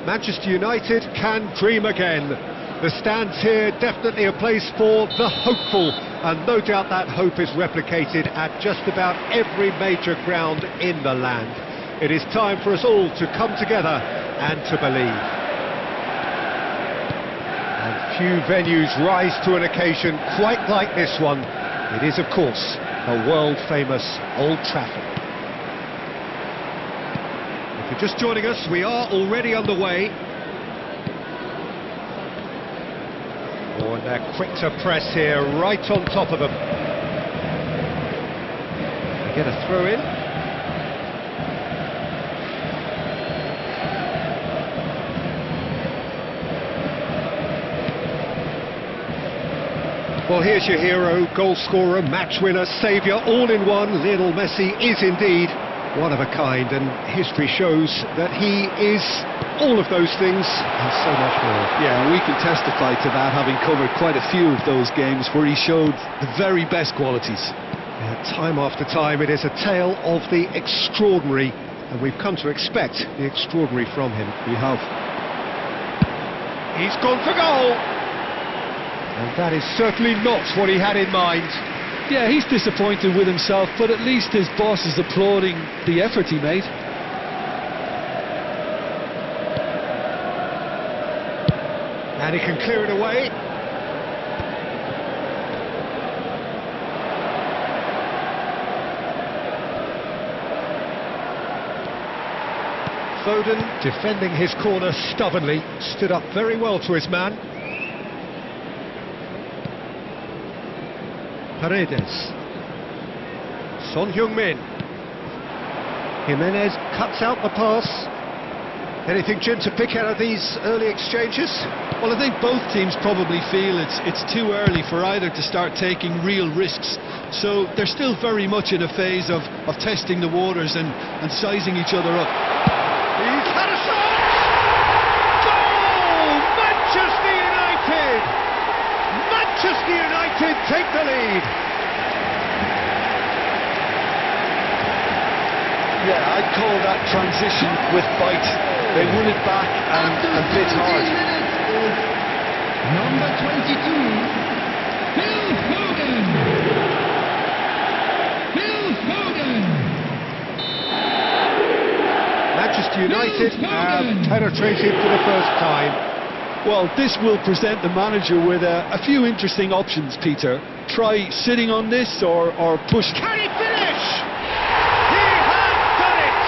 Manchester United can dream again. The stands here definitely a place for the hopeful, and no doubt that hope is replicated at just about every major ground in the land. It is time for us all to come together and to believe. And few venues rise to an occasion quite like this one. It is, of course, the world-famous Old Trafford. If you're just joining us, we are already underway. Oh, and they're quick to press here, right on top of them. They get a throw in. Well, here's your hero, goal scorer, match winner, saviour, all in one. Lionel Messi is indeed one of a kind, and history shows that he is all of those things and so much more. Yeah, and we can testify to that, having covered quite a few of those games where he showed the very best qualities. Time after time, it is a tale of the extraordinary, and we've come to expect the extraordinary from him. We have. He's gone for goal! And that is certainly not what he had in mind. Yeah, he's disappointed with himself, but at least his boss is applauding the effort he made. And he can clear it away. Foden, defending his corner stubbornly, stood up very well to his man. Paredes. Son Heung-min. Jimenez cuts out the pass. Anything, Jim, to pick out of these early exchanges? Well, I think both teams probably feel it's too early for either to start taking real risks. So they're still very much in a phase of testing the waters and sizing each other up. He's had a shot! Goal! Manchester United! Manchester United take the lead! Yeah, I'd call that transition with bite. They won it back and bit hard. Number 22, Phil Foden. Phil Foden. Manchester United have penetrated for the first time. Well, this will present the manager with a few interesting options, Peter. Try sitting on this or push. Can he finish? He has done it!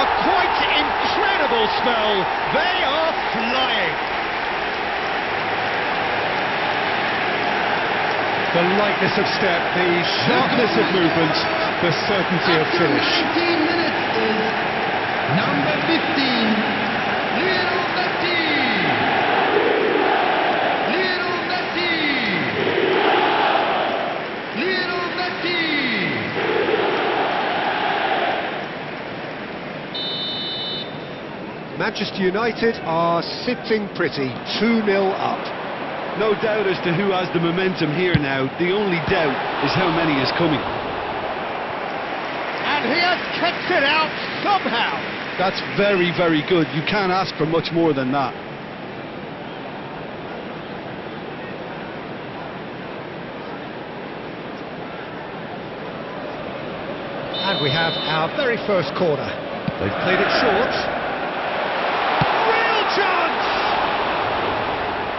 A quite incredible spell. They are flying. The lightness of step, the sharpness of movement, the certainty of finish. 19 minutes is number 15, Lionel Messi. Lionel Messi. Lionel Messi. Manchester United are sitting pretty, 2-0 up. No doubt as to who has the momentum here now. The only doubt is how many is coming. And he has kept it out somehow. That's very, very good. You can't ask for much more than that. And we have our very first corner. They've played it short. Real chance!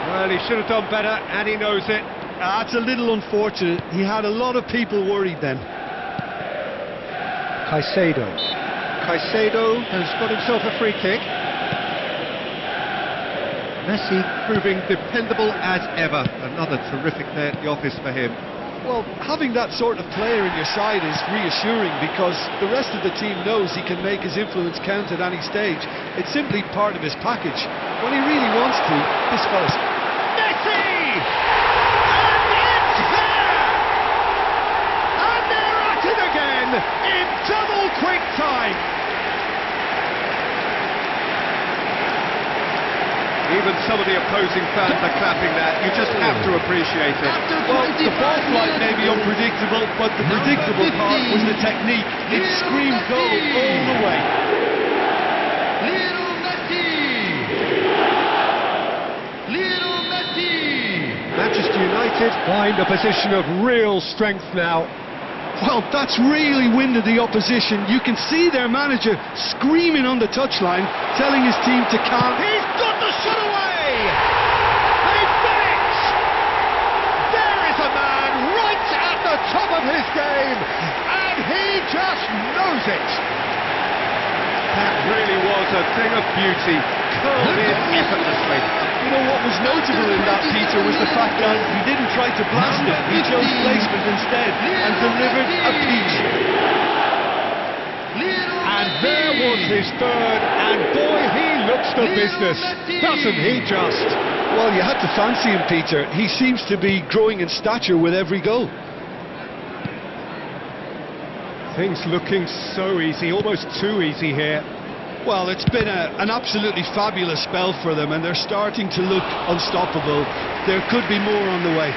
Well, he should have done better, and he knows it. That's a little unfortunate. He had a lot of people worried then. Caicedo has got himself a free kick. Messi proving dependable as ever. Another terrific day at the office for him. Well, having that sort of player in your side is reassuring because the rest of the team knows he can make his influence count at any stage. It's simply part of his package. When he really wants to, this fella's... Messi! And it's there! And they're at it again in double quick time. Even some of the opposing fans are clapping that. You just have to appreciate it. Well, the ball flight may be unpredictable, but the predictable part was the technique. It screamed goal all the way. Lionel Messi. Lionel Messi. Manchester United find a position of real strength now. Well, that's really winded the opposition. You can see their manager screaming on the touchline, telling his team to calm. He's got the shot away! They've done it! There is a man right at the top of his game, and he just knows it. That really was a thing of beauty, curled in effortlessly. You know what was notable in that, Peter, was the fact that he didn't try to blast it. He chose placement instead and delivered a peach. And there was his third, and boy, he looks the business, doesn't he just? Well, you had to fancy him, Peter. He seems to be growing in stature with every goal. Things looking so easy, almost too easy here. Well, it's been an absolutely fabulous spell for them, and they're starting to look unstoppable. There could be more on the way.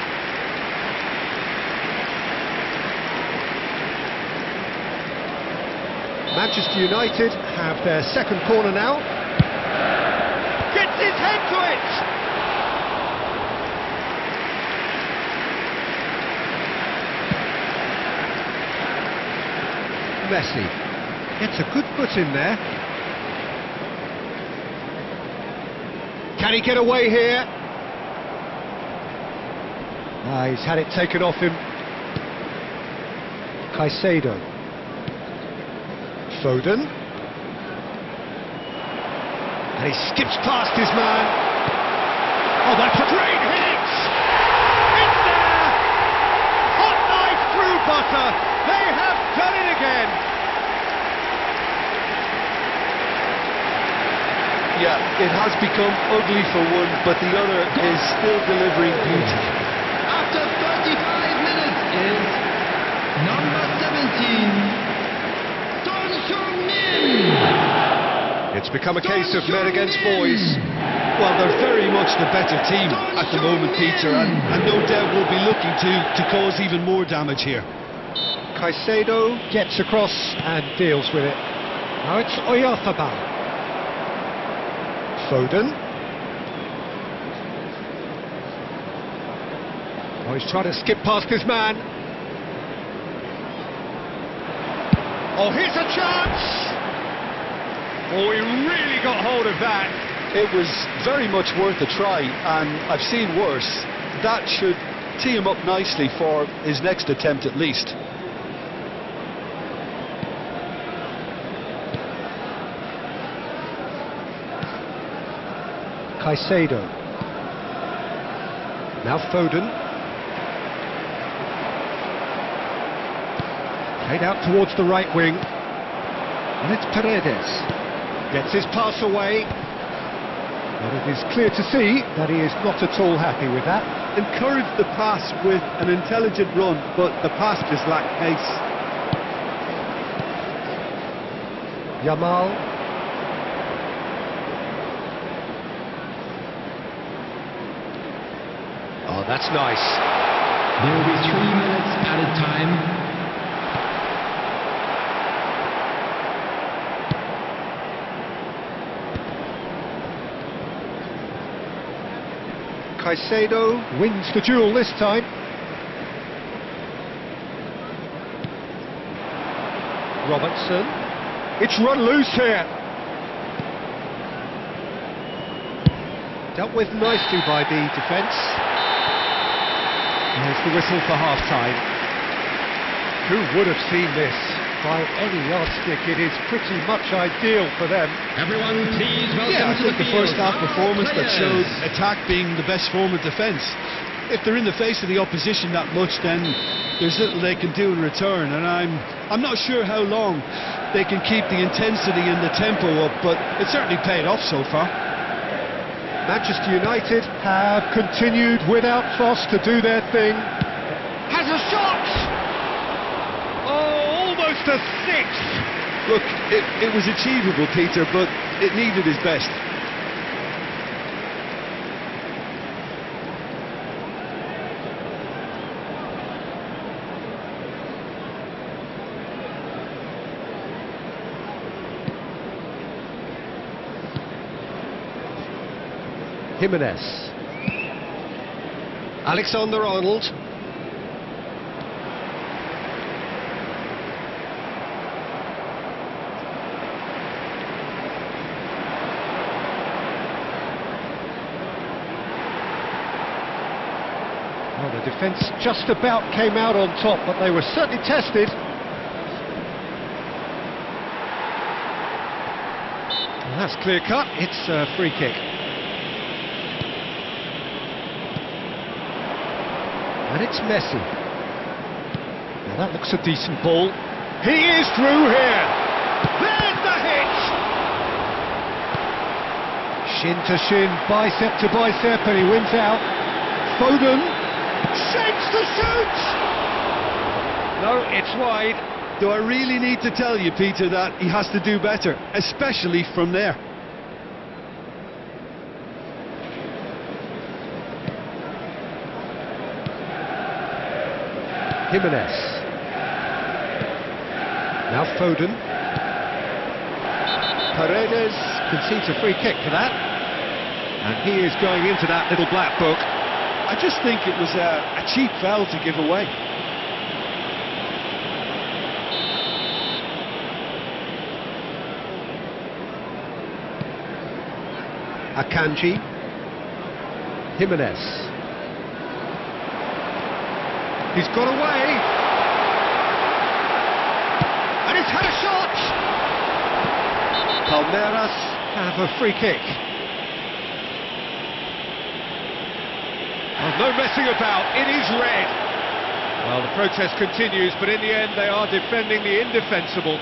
Manchester United have their second corner now. Gets his head to it! Messi gets a good foot in there. Can he get away here? He's had it taken off him. Caicedo. Foden. And he skips past his man. Oh, that's a great hit! It's there! Hot knife through butter. They have done it again. Yeah, it has become ugly for one, but the other is still delivering beauty. After 35 minutes is number 17, Son Heung-min. It's become a case of men against boys. Well, they're very much the better team at the moment, Peter, and no doubt will be looking to cause even more damage here. Caicedo gets across and deals with it. Now it's Oyarzabal. Foden. Oh, he's trying to skip past his man. Oh, here's a chance! Oh, he really got hold of that. It was very much worth a try, and I've seen worse. That should tee him up nicely for his next attempt at least. Caicedo. Now Foden. Played out towards the right wing. And it's Paredes. Gets his pass away. But it is clear to see that he is not at all happy with that. Encouraged the pass with an intelligent run, but the pass just lacked pace. Yamal. Oh, that's nice. There will be 3 minutes added time. Caicedo wins the duel this time. Robertson. It's run loose here. Dealt with nicely by the defence. There's the whistle for half-time. Who would have seen this? By any yardstick, it is pretty much ideal for them. Everyone, please welcome Yeah, I to the think the field first half our performance that showed players. attack being the best form of defence. If they're in the face of the opposition that much, then there's little they can do in return, and I'm not sure how long they can keep the intensity and the tempo up, but it certainly paid off so far. Manchester United have continued without fuss to do their thing. Has a shot! Oh, almost a sixth! Look, it was achievable, Peter, but it needed his best. Jimenez. Alexander-Arnold. Well, the defence just about came out on top, but they were certainly tested. Well, that's clear cut. It's a free kick. And it's Messi. Now that looks a decent ball. He is through here. There's the hit. Shin to shin, bicep to bicep, and he wins out. Foden shapes the shoot. No, it's wide. Do I really need to tell you, Peter, that he has to do better, especially from there? Jimenez. Now Foden. Paredes concedes a free kick for that. And he is going into that little black book. I just think it was a cheap foul to give away. Akanji. Jimenez. He's got away. And he's had a shot. Palmeiras have a free kick. Oh, no messing about. It is red. Well, the protest continues, but in the end they are defending the indefensible.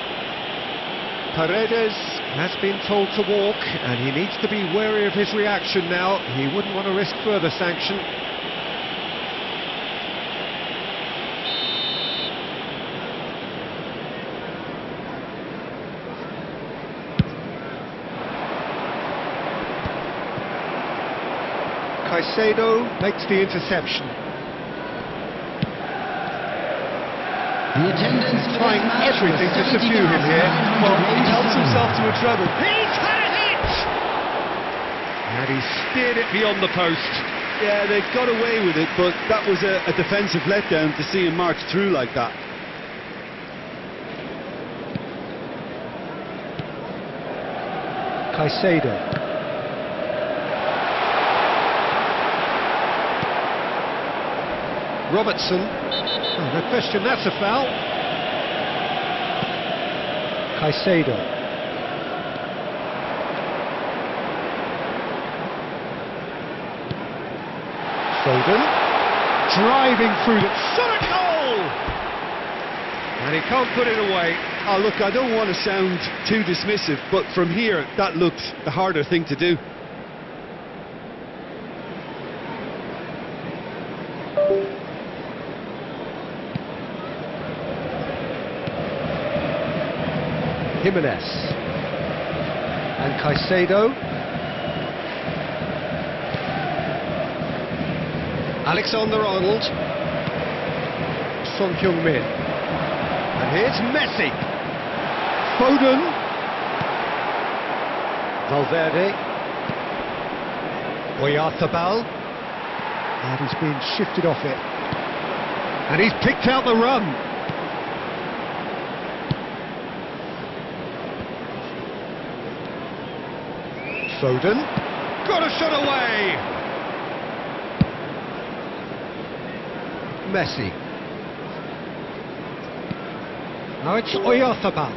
Paredes has been told to walk, and he needs to be wary of his reaction now. He wouldn't want to risk further sanction. Caicedo makes the interception. The attendance Trying everything to subdue him here. Well, he helps himself to a treble. He's had it! And he steered it beyond the post. Yeah, they got away with it, but that was a defensive letdown to see him march through like that. Caicedo. Robertson. Oh, no question, that's a foul. Caicedo. Foden, driving through the... Shot a goal! And he can't put it away. Oh, look, I don't want to sound too dismissive, but from here, that looked the harder thing to do. Jimenez and Caicedo. Alexander-Arnold. Son Heung-min. And here's Messi. Foden. Valverde. Oyarzabal. And he's been shifted off it. And he's picked out the run. Foden. Got a shot away. Messi. Now it's Oyarzabal.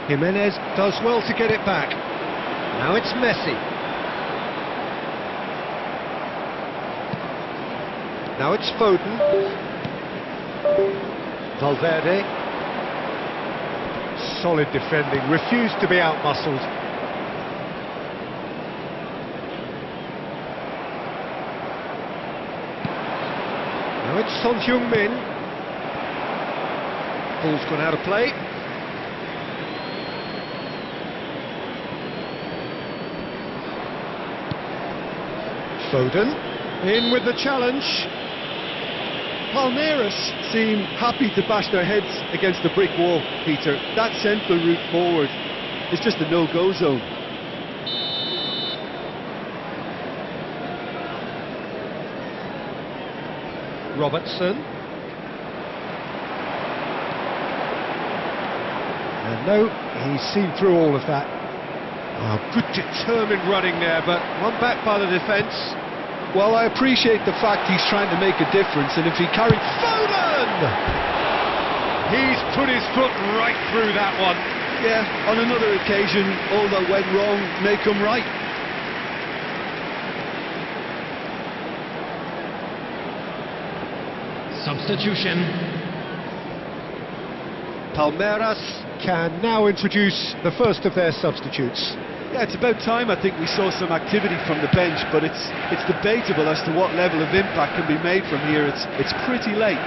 Jimenez does well to get it back. Now it's Messi. Now it's Foden. Valverde. Solid defending, refused to be out-muscled. Now it's Son Heung-min. Ball's gone out of play. Foden, in with the challenge. Palmeiras seem happy to bash their heads against the brick wall, Peter. That central route forward is just a no-go zone. Robertson. And no, he's seen through all of that. Oh, good determined running there, but one back by the defence. Well, I appreciate the fact he's trying to make a difference, and if he carried... Foden! He's put his foot right through that one. Yeah, on another occasion, all that went wrong may come right. Substitution. Palmeiras can now introduce the first of their substitutes. Yeah, it's about time I think we saw some activity from the bench, but it's debatable as to what level of impact can be made from here. It's pretty late.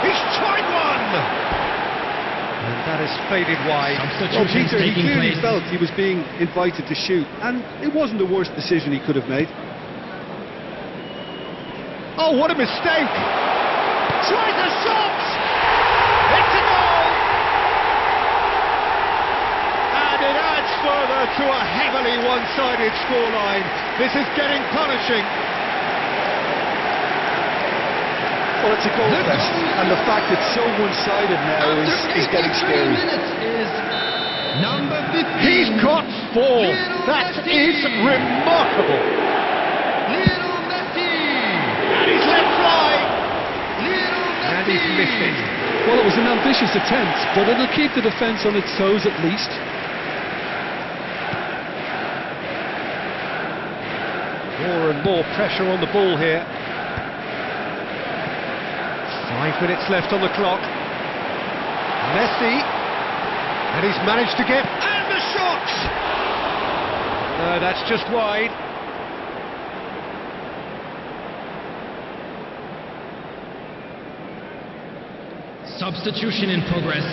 He's tried one! And that has faded wide. Well, Peter, he clearly felt he was being invited to shoot, and it wasn't the worst decision he could have made. Oh, what a mistake! Tries a shot! It's a goal! And it adds further to a heavily one-sided scoreline. This is getting punishing. Well, it's a goal fest, and the fact it's so one-sided now is getting scary. Is number 15. He's got 4. That is remarkable. And he's let fly. And he's missed it. Well, it was an ambitious attempt, but it'll keep the defence on its toes at least. More and more pressure on the ball here. 5 minutes left on the clock. Messi. And he's managed to get... And the shot! No, that's just wide. Substitution in progress.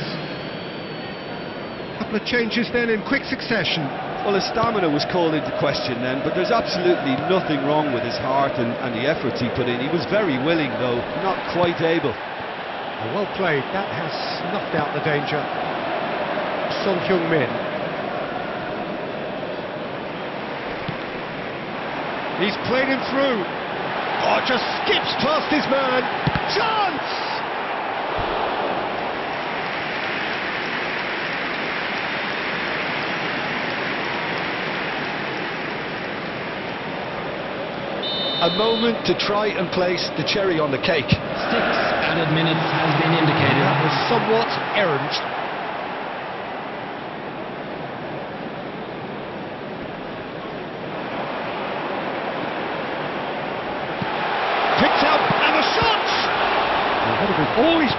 A couple of changes then in quick succession. Well, his stamina was called into question then, but there's absolutely nothing wrong with his heart and the efforts he put in. He was very willing, though, not quite able. Well played. That has snuffed out the danger. Son Heung-min. He's played him through. Oh, just skips past his man. Chance! A moment to try and place the cherry on the cake. 6 added minutes has been indicated. That was somewhat errant.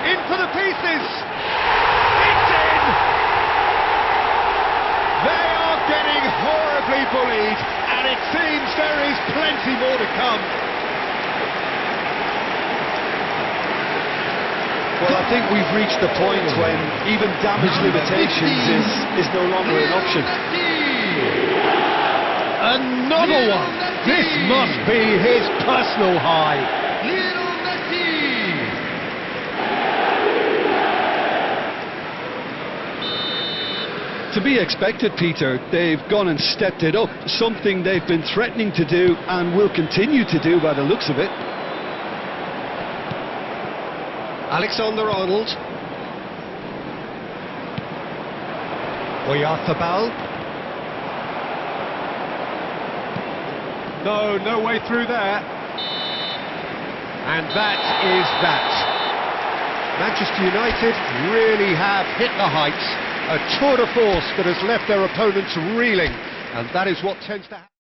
in for the pieces. It's in. They are getting horribly bullied, and it seems there is plenty more to come. Well, I think we've reached the point when even damage limitations is no longer an option. Another one. This must be his personal high. To be expected, Peter. They've gone and stepped it up, something they've been threatening to do and will continue to do by the looks of it. Alexander-Arnold. Oyarzabal. No way through there. And that is that. Manchester United really have hit the heights. A tour de force that has left their opponents reeling. And that is what tends to happen.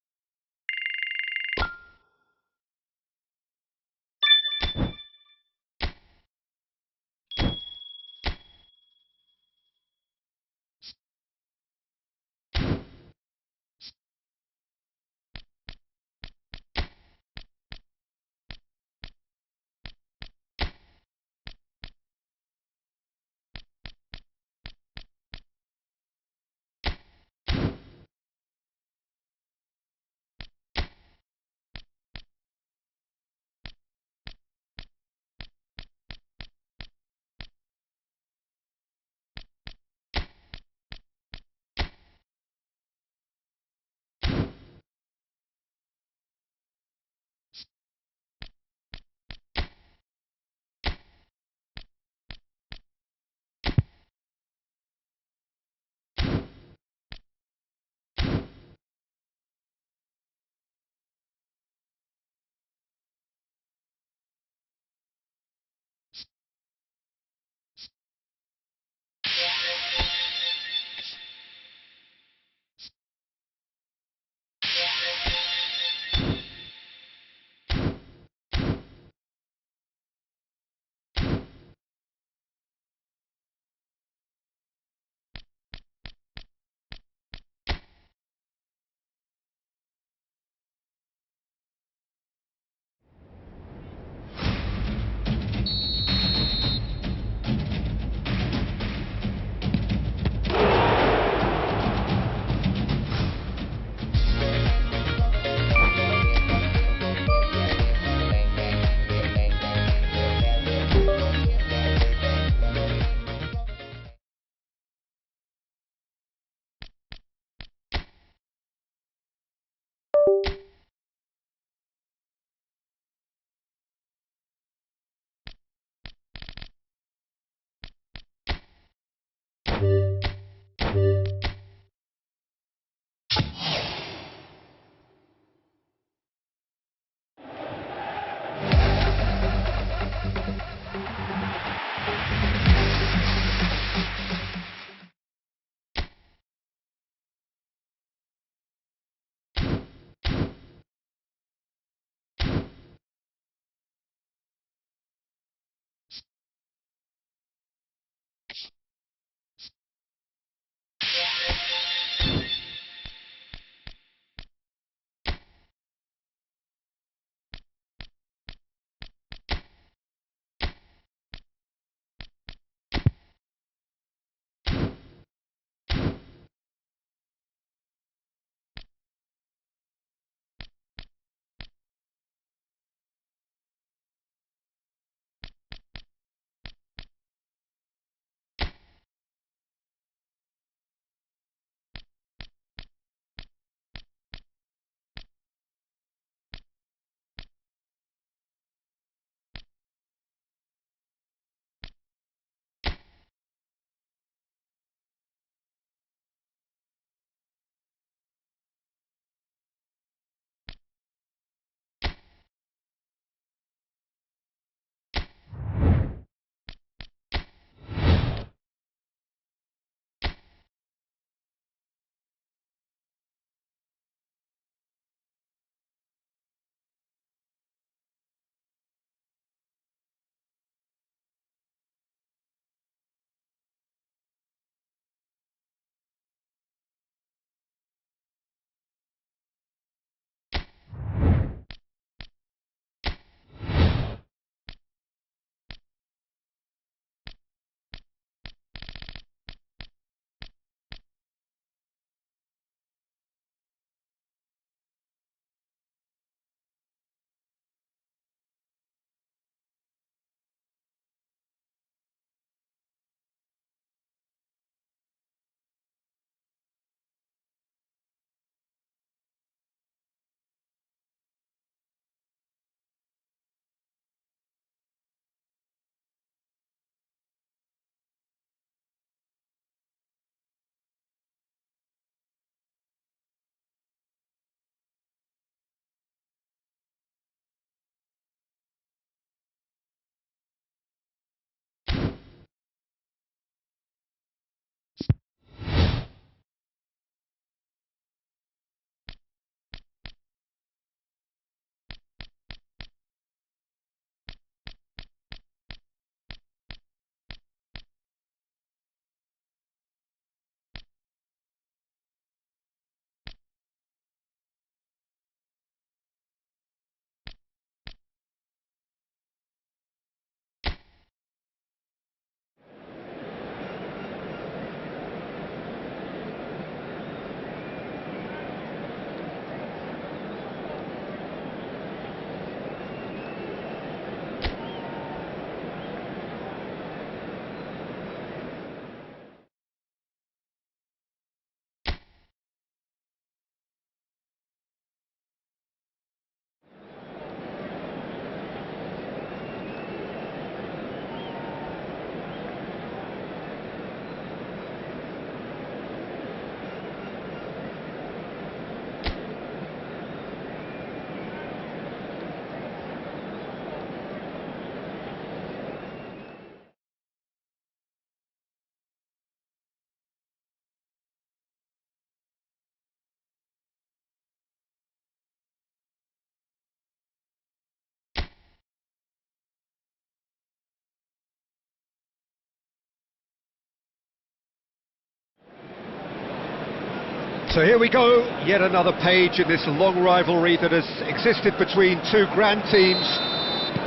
So here we go, yet another page in this long rivalry that has existed between two grand teams.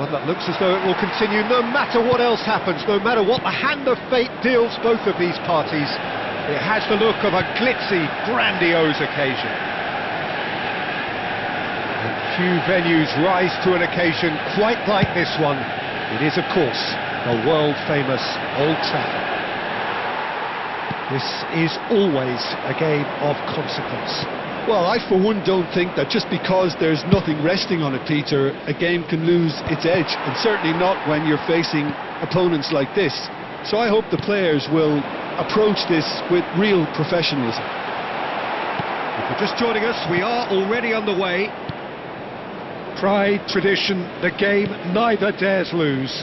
One that looks as though it will continue no matter what else happens, no matter what the hand of fate deals both of these parties. It has the look of a glitzy, grandiose occasion. And few venues rise to an occasion quite like this one. It is, of course, the world-famous Old Trafford. This is always a game of consequence. Well, I for one don't think that just because there's nothing resting on it, Peter, a game can lose its edge, and certainly not when you're facing opponents like this. So I hope the players will approach this with real professionalism. If you're just joining us, we are already underway. Pride, tradition, the game neither dares lose.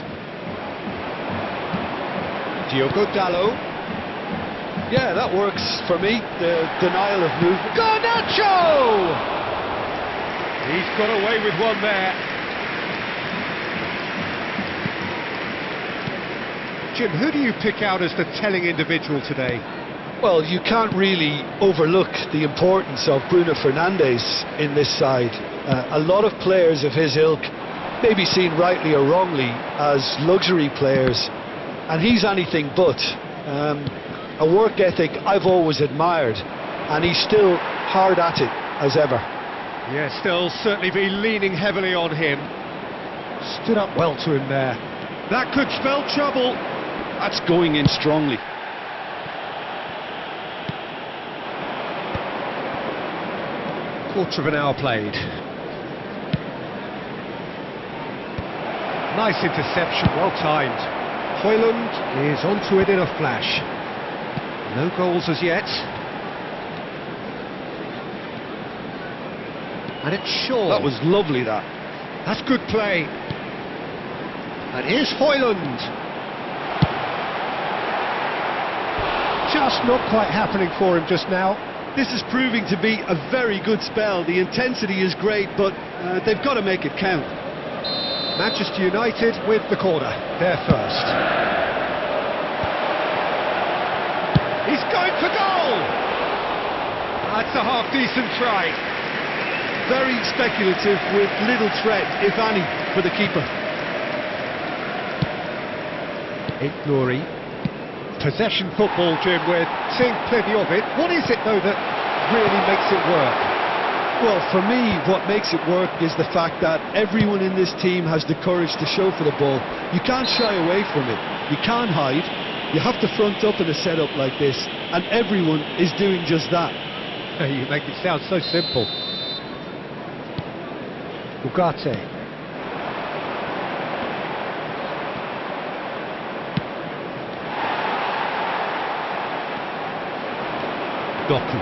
Diogo Dalot. Yeah, that works for me, the denial of movement. Garnacho! He's got away with one there. Jim, who do you pick out as the telling individual today? Well, you can't really overlook the importance of Bruno Fernandes in this side. A lot of players of his ilk may be seen rightly or wrongly as luxury players, and he's anything but. A work ethic I've always admired, and he's still hard at it as ever. Yeah, still certainly be leaning heavily on him. Stood up well to him there. That could spell trouble. That's going in strongly. Quarter of an hour played. Nice interception, well timed. Højlund is onto it in a flash. No goals as yet. And it's Shaw. That was lovely, that. That's good play. And here's Højlund. Just not quite happening for him just now. This is proving to be a very good spell. The intensity is great, but they've got to make it count. Manchester United with the corner. They're first. He's going for goal! That's a half-decent try. Very speculative with little threat, if any, for the keeper. Glory. Possession football, Jim, we're seeing plenty of it. What is it, though, that really makes it work? Well, for me, what makes it work is the fact that everyone in this team has the courage to show for the ball. You can't shy away from it. You can't hide. You have to front up in a setup like this, and everyone is doing just that. You make it sound so simple. Ugarte. Doku.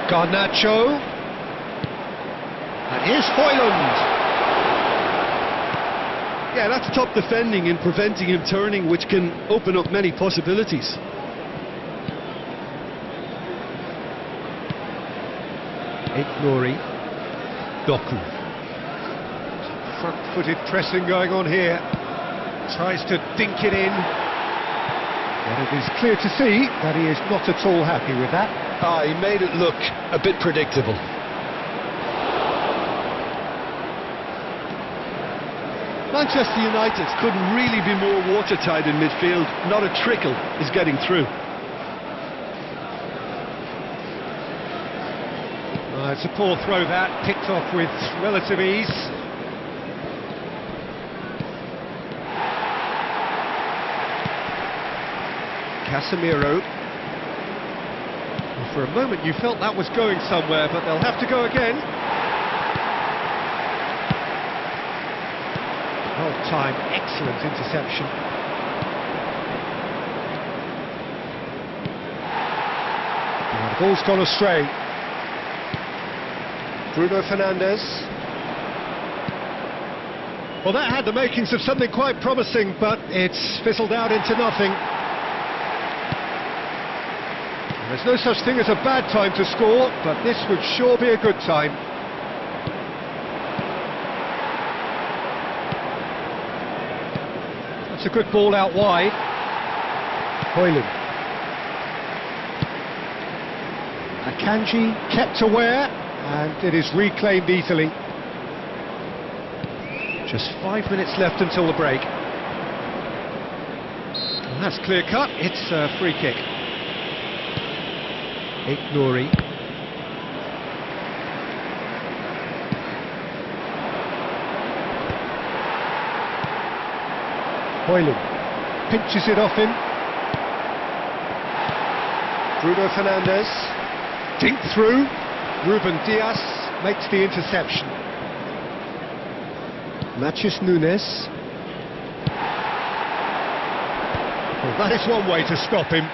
Garnacho. And here's Højlund. Yeah, that's top defending and preventing him turning, which can open up many possibilities. Glory. Doku. Front-footed pressing going on here. Tries to dink it in. And it is clear to see that he is not at all happy with that. He made it look a bit predictable. Manchester United couldn't really be more watertight in midfield. Not a trickle is getting through. It's a poor throw that, picked off with relative ease. Casemiro. Well, for a moment you felt that was going somewhere, but they'll have to go again. Well timed, excellent interception. And the ball's gone astray. Bruno Fernandes. Well, that had the makings of something quite promising, but it's fizzled out into nothing. And there's no such thing as a bad time to score, but this would sure be a good time. That's a good ball out wide. Hoyland. Akanji kept aware, and it is reclaimed easily. Just 5 minutes left until the break. Well, that's clear cut. It's a free kick. Ignori. Hoyland pinches it off him. Bruno Fernandes. Dink through. Ruben Dias makes the interception. Matheus Nunes. Well, that is one way to stop him.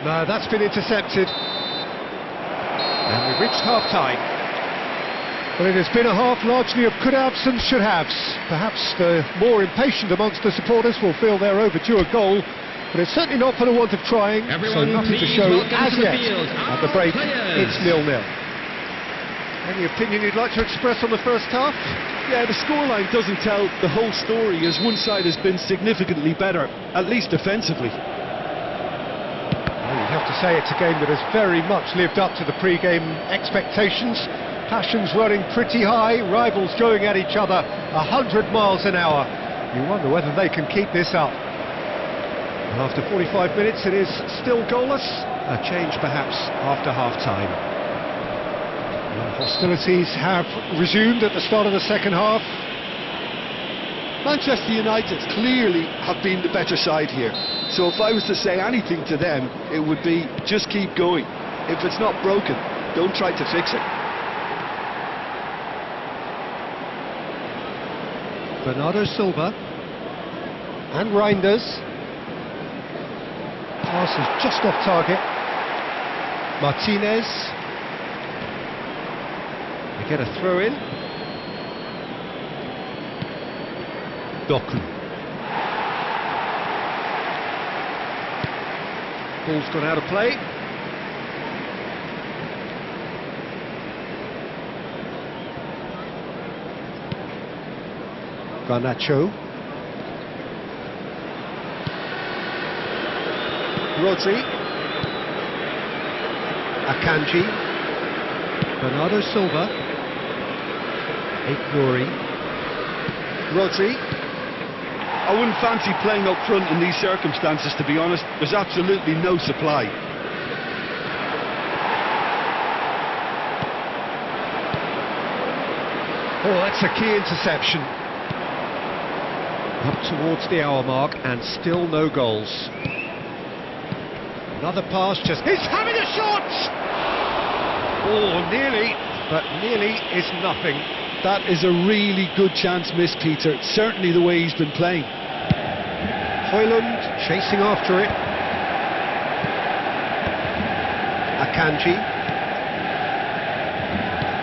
No, that's been intercepted. And we've reached half-time. Well, it has been a half largely of could-haves and should-haves. Perhaps the more impatient amongst the supporters will feel they're overdue a goal, but it's certainly not for the want of trying, so nothing to show as yet. At the break, it's 0-0. Any opinion you'd like to express on the first half? Yeah, the scoreline doesn't tell the whole story, as one side has been significantly better, at least defensively. Well, you'd have to say it's a game that has very much lived up to the pre-game expectations. Passions running pretty high, rivals going at each other 100 miles an hour. You wonder whether they can keep this up. After 45 minutes it is still goalless. A change perhaps after half-time. Hostilities have resumed at the start of the second half. Manchester United clearly have been the better side here. So if I was to say anything to them, it would be just keep going. If it's not broken, don't try to fix it. Bernardo Silva and Reinders. Pass is just off target. Martinez. They get a throw in. Doku. Ball's gone out of play. Garnacho. Rodri. Akanji. Bernardo Silva. Ignori. Rodri. I wouldn't fancy playing up front in these circumstances, to be honest. There's absolutely no supply. Oh, that's a key interception. Up towards the hour mark and still no goals. Another pass, just... He's having a shot! Oh, nearly, but nearly is nothing. That is a really good chance missed, Peter. Certainly the way he's been playing. Hoyland chasing after it. Akanji.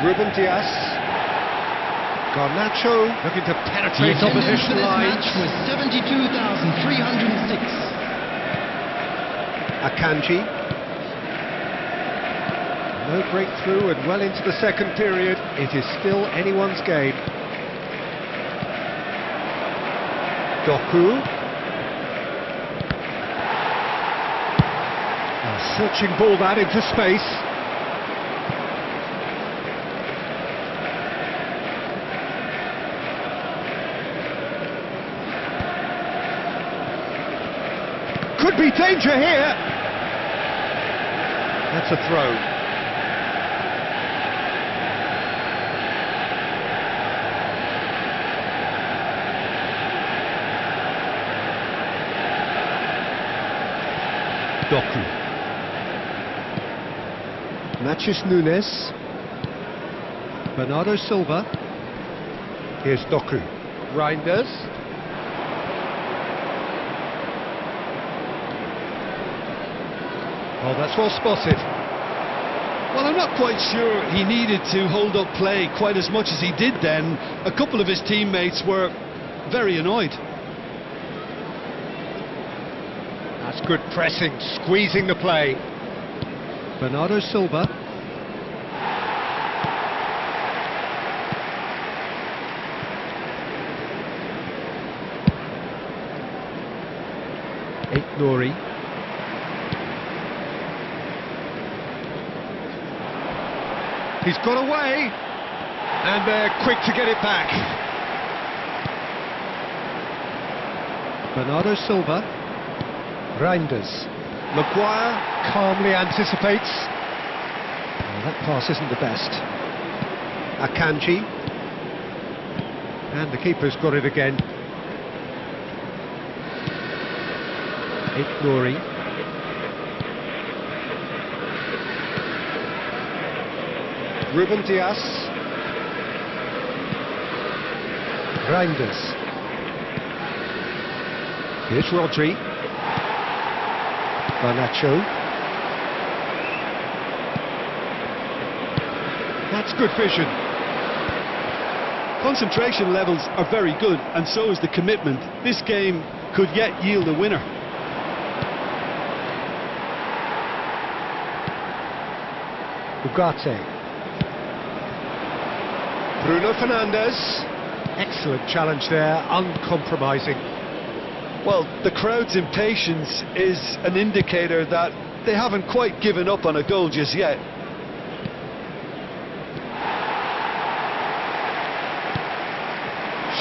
Ruben Dias. Garnacho looking to penetrate opposition lines. Match was 72,306. Akanji. No breakthrough and well into the second period. It is still anyone's game. Doku. A searching ball that into space. Could be danger here. That's a throw. Doku. Matheus Nunes. Bernardo Silva. Here's Doku. Reinders. Oh, that's well spotted. Well, I'm not quite sure he needed to hold up play quite as much as he did then. A couple of his teammates were very annoyed. That's good pressing, squeezing the play. Bernardo Silva. Nouri. He's got away, and they're quick to get it back. Bernardo Silva. Reinders. Maguire calmly anticipates. Well, that pass isn't the best. Akanji. And the keeper's got it again. Nouri. Ruben Dias. Reinders. Here's Rodri. Garnacho. That's good vision. Concentration levels are very good, and so is the commitment. This game could yet yield a winner. Ugarte. Bruno Fernandes. Excellent challenge there, uncompromising. Well, the crowd's impatience is an indicator that they haven't quite given up on a goal just yet.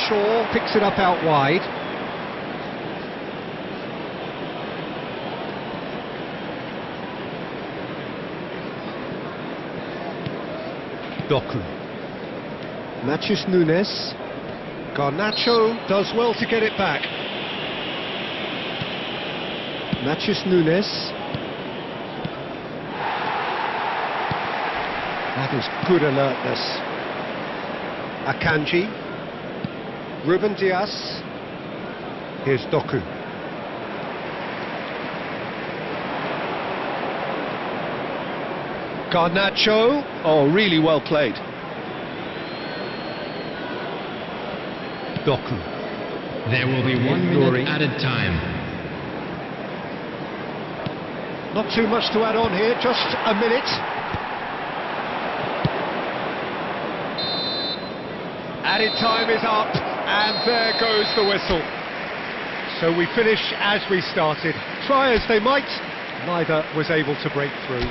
Shaw picks it up out wide. Doku. Matheus Nunes. Garnacho does well to get it back. Matheus Nunes. That is good alertness. Akanji. Ruben Dias. Here's Doku. Garnacho. Oh, really well played. Doku. There will be 1 minute added time. Not too much to add on here, just a minute. Added time is up, and there goes the whistle. So we finish as we started. Try as they might, neither was able to break through.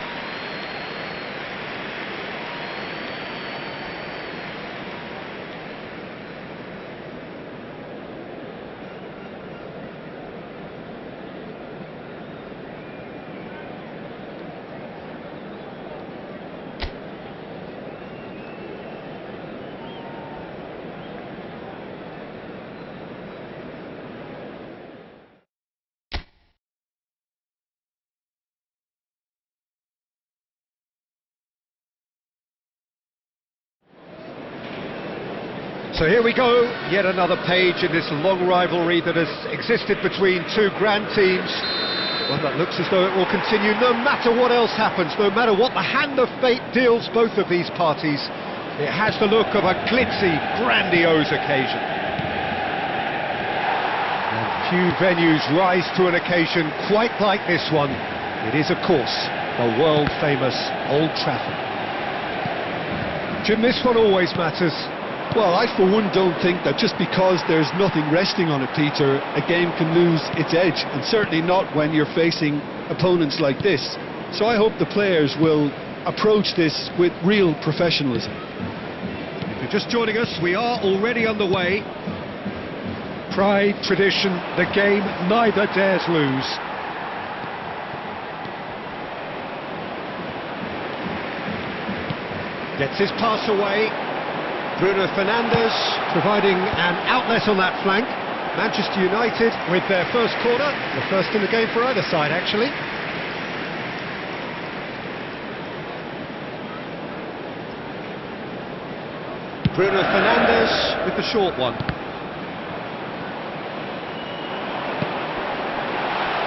So here we go, yet another page in this long rivalry that has existed between two grand teams. One that looks as though it will continue no matter what else happens, no matter what the hand of fate deals both of these parties. It has the look of a glitzy, grandiose occasion. And few venues rise to an occasion quite like this one. It is, of course, the world-famous Old Trafford. Jim, this one always matters. Well, I for one don't think that just because there's nothing resting on it, Peter, a game can lose its edge, and certainly not when you're facing opponents like this. So I hope the players will approach this with real professionalism. If you're just joining us, we are already underway. Pride, tradition, the game neither dares lose. Gets his pass away. Bruno Fernandes providing an outlet on that flank. Manchester United with their first corner, the first in the game for either side actually. Bruno Fernandes with the short one.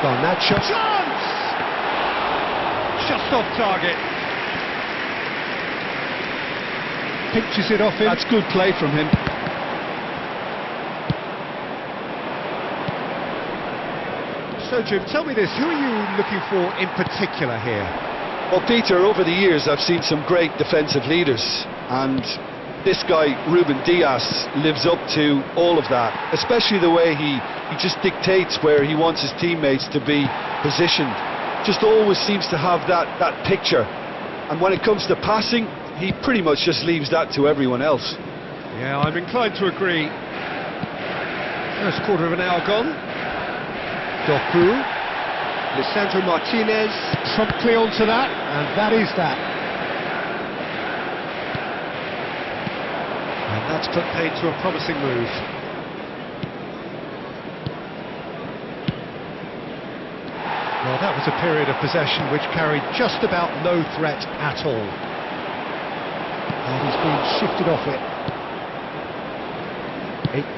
Garnacho. Chance! Just off target. Pinches it off him. That's good play from him. So Jim, tell me this, who are you looking for in particular here? Well, Peter, over the years I've seen some great defensive leaders, and this guy, Ruben Dias, lives up to all of that, especially the way he just dictates where he wants his teammates to be positioned. Just always seems to have that picture. And when it comes to passing, he pretty much just leaves that to everyone else. Yeah, I'm inclined to agree. First quarter of an hour gone. Doku. Lisandro Martinez promptly onto that, and that is that. And that's put paid to a promising move. Well, that was a period of possession which carried just about no threat at all. And he's been shifted off it.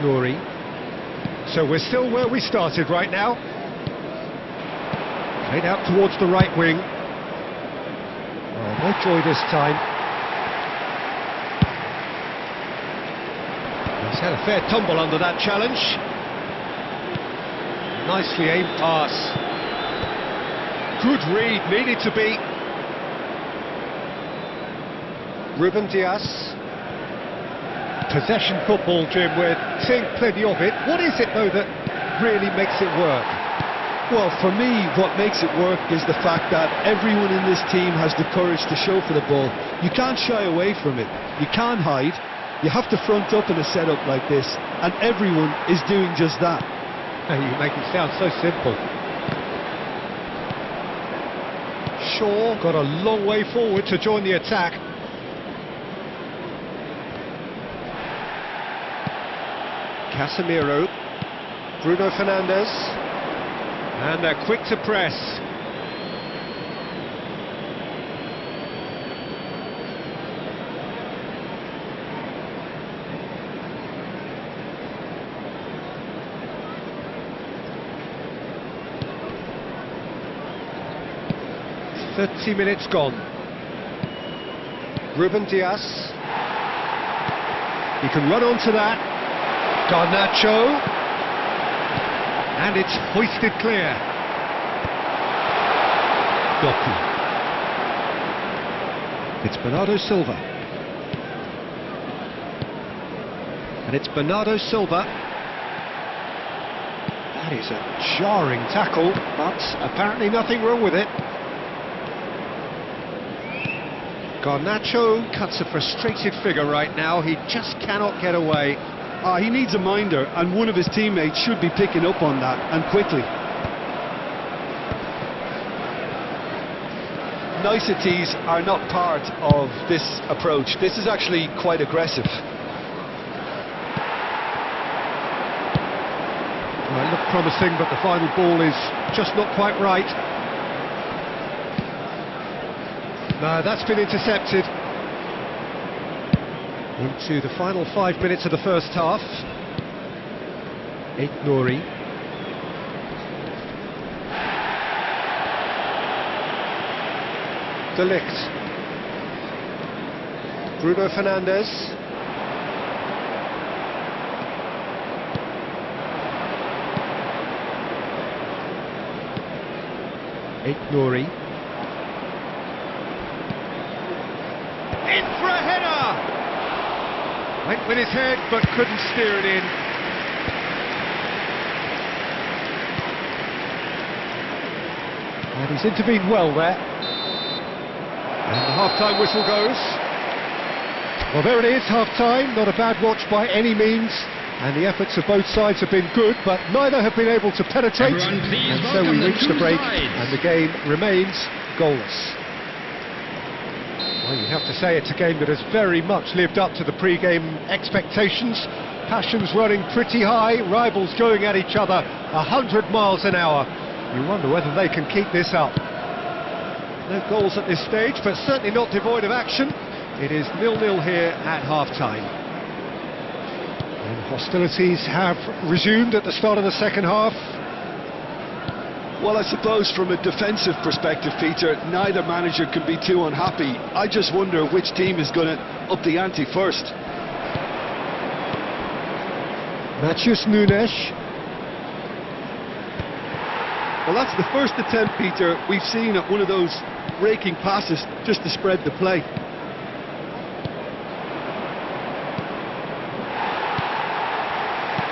Nouri. So we're still where we started right now. Played out towards the right wing. Oh, no joy this time. He's had a fair tumble under that challenge. Nicely aimed pass. Good read, needed to be. Ruben Dias. Possession football, Jim, we're seeing plenty of it. What is it, though, that really makes it work? Well, for me, what makes it work is the fact that everyone in this team has the courage to show for the ball. You can't shy away from it. You can't hide. You have to front up in a setup like this, and everyone is doing just that. You make it sound so simple. Shaw got a long way forward to join the attack. Casemiro, Bruno Fernandes, and they're quick to press. "30 minutes gone. Ruben Dias. He can run onto that. Garnacho, and it's hoisted clear. Doku. It's Bernardo Silva. And it's Bernardo Silva. That is a jarring tackle, but apparently nothing wrong with it. Garnacho cuts a frustrated figure right now. He just cannot get away. He needs a minder, and one of his teammates should be picking up on that, and quickly. Niceties are not part of this approach. This is actually quite aggressive. Well, it looked promising, but the final ball is just not quite right. No, that's been intercepted. Into the final 5 minutes of the first half. Nouri. De Ligt. Bruno Fernandes. Nouri. In for a header! Went with his head, but couldn't steer it in. And he's intervened well there. And the half-time whistle goes. Well, there it is, half-time. Not a bad watch by any means. And the efforts of both sides have been good, but neither have been able to penetrate. And so we reach the break, and the game remains goalless. Well, you'd have to say it's a game that has very much lived up to the pre-game expectations. Passions running pretty high, rivals going at each other 100 miles an hour. You wonder whether they can keep this up. No goals at this stage, but certainly not devoid of action. It is 0-0 here at half-time. And hostilities have resumed at the start of the second half. Well, I suppose from a defensive perspective, Peter, neither manager can be too unhappy. I just wonder which team is going to up the ante first. Matheus Nunes. Well, that's the first attempt, Peter, we've seen at one of those raking passes just to spread the play.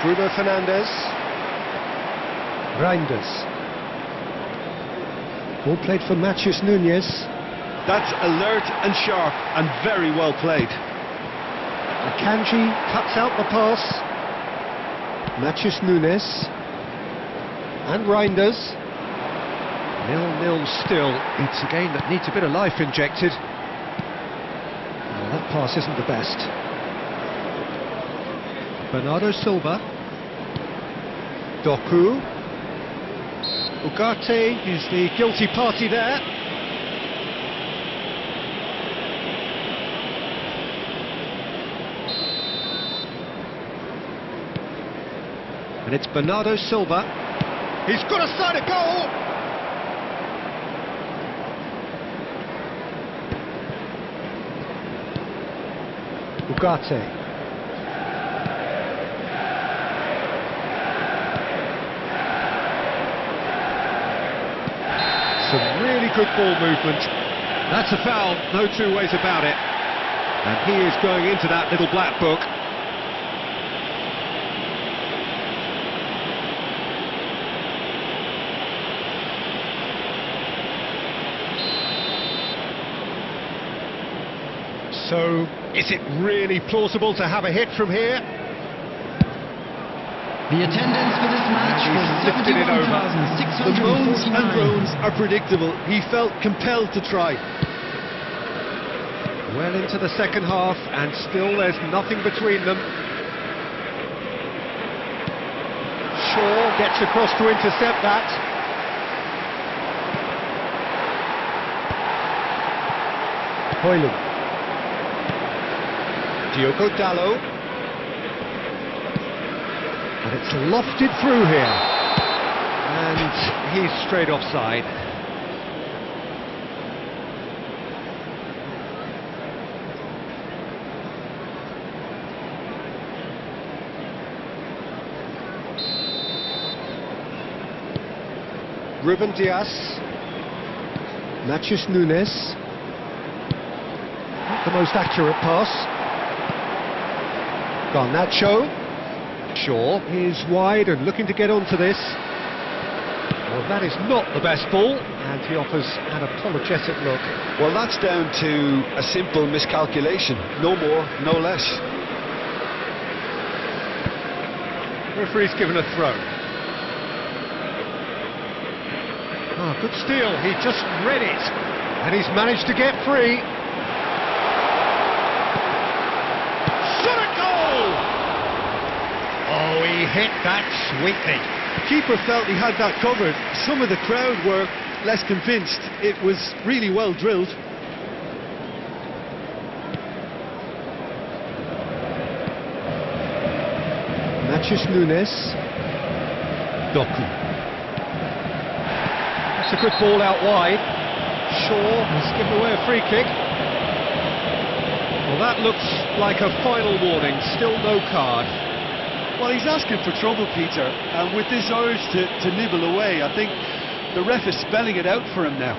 Bruno Fernandes. Reinders. Ball played for Matheus Nunes. That's alert and sharp and very well played. Akanji cuts out the pass. Matheus Nunes. And Reinders. 0-0 still. It's a game that needs a bit of life injected. Well, that pass isn't the best. Bernardo Silva. Doku. Ugarte is the guilty party there. And it's Bernardo Silva. He's got a side of goal! Ugarte. Some really good ball movement. That's a foul, no two ways about it. And he is going into that little black book. So, is it really plausible to have a hit from here? The attendance for this match was Lifted it over. The moans and 71,649. groans are predictable. He felt compelled to try. Well into the second half, and still there's nothing between them. Shaw gets across to intercept that. Hoyland. Diogo Dalot. And it's lofted through here. And he's straight offside. Ruben Dias. Matheus Nunes. Not the most accurate pass. Garnacho. Shaw is wide and looking to get onto this. Well, that is not the best ball, and he offers an apologetic look. Well, that's down to a simple miscalculation. No more, no less. Referee's given a throw. Oh, good steal, he just read it, and he's managed to get free. Shot a goal! Oh, he hit that sweetly. Keeper felt he had that covered. Some of the crowd were less convinced. It was really well drilled. Matheus Nunes. Doku. That's a good ball out wide. Shaw has given away a free kick. Well, that looks like a final warning. Still no card. Well, he's asking for trouble, Peter, and with this urge to nibble away, I think the ref is spelling it out for him now.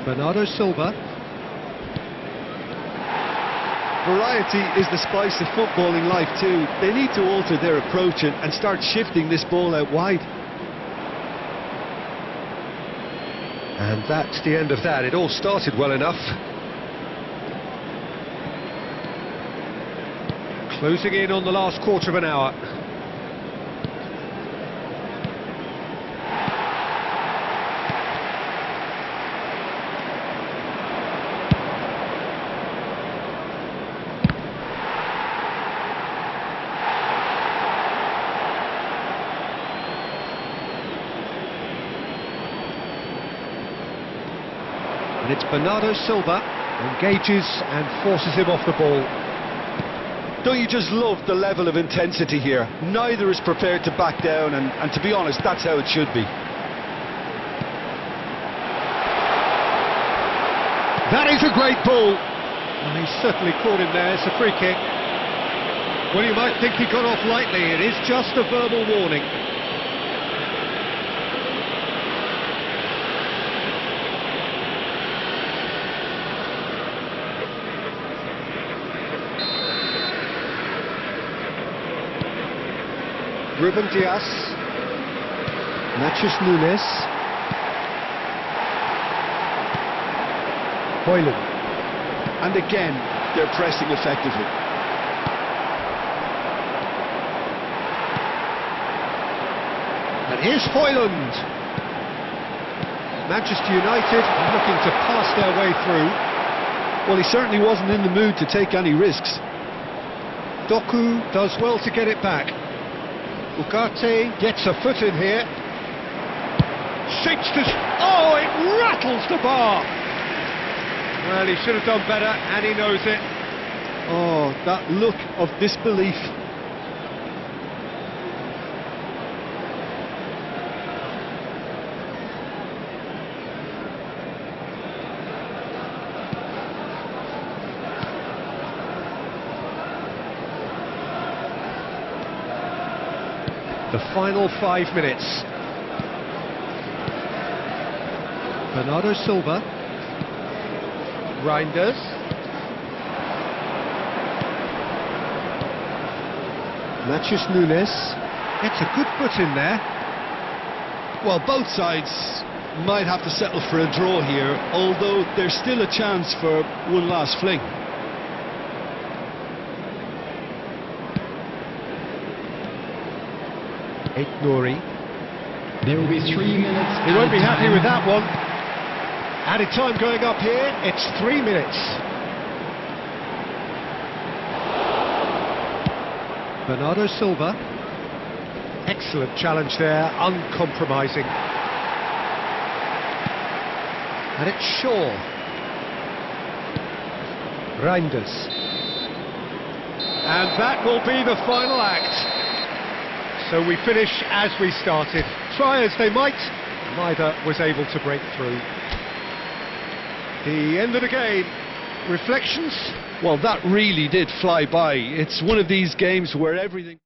Bernardo Silva. Variety is the spice of footballing life too. They need to alter their approach and start shifting this ball out wide. And that's the end of that. It all started well enough. Closing in on the last quarter of an hour. And it's Bernardo Silva, engages and forces him off the ball. Don't you just love the level of intensity here? Neither is prepared to back down, and to be honest, that's how it should be. That is a great ball. And he's certainly caught him there. It's a free kick. Well, you might think he got off lightly. It is just a verbal warning. Ruben Diaz. Natchez Nunes. Hoyland. And again, they're pressing effectively. And here's Hoyland. Manchester United looking to pass their way through. Well, he certainly wasn't in the mood to take any risks. Doku does well to get it back. Ugarte gets a foot in here. Shapes to... Oh, it rattles the bar! Well, he should have done better, and he knows it. Oh, that look of disbelief. The final 5 minutes. Bernardo Silva. Reinders. Natchez Nunes. Gets a good foot in there. Well, both sides might have to settle for a draw here, although there's still a chance for one last fling. Nouri. There will be 3 minutes. He won't be happy added with time. that one. Added time going up here, it's 3 minutes. Bernardo Silva. Excellent challenge there, uncompromising. And it's Shaw. Reinders. And that will be the final act. So we finish as we started. Try as they might, neither was able to break through. The end of the game. Reflections? Well, that really did fly by. It's one of these games where everything...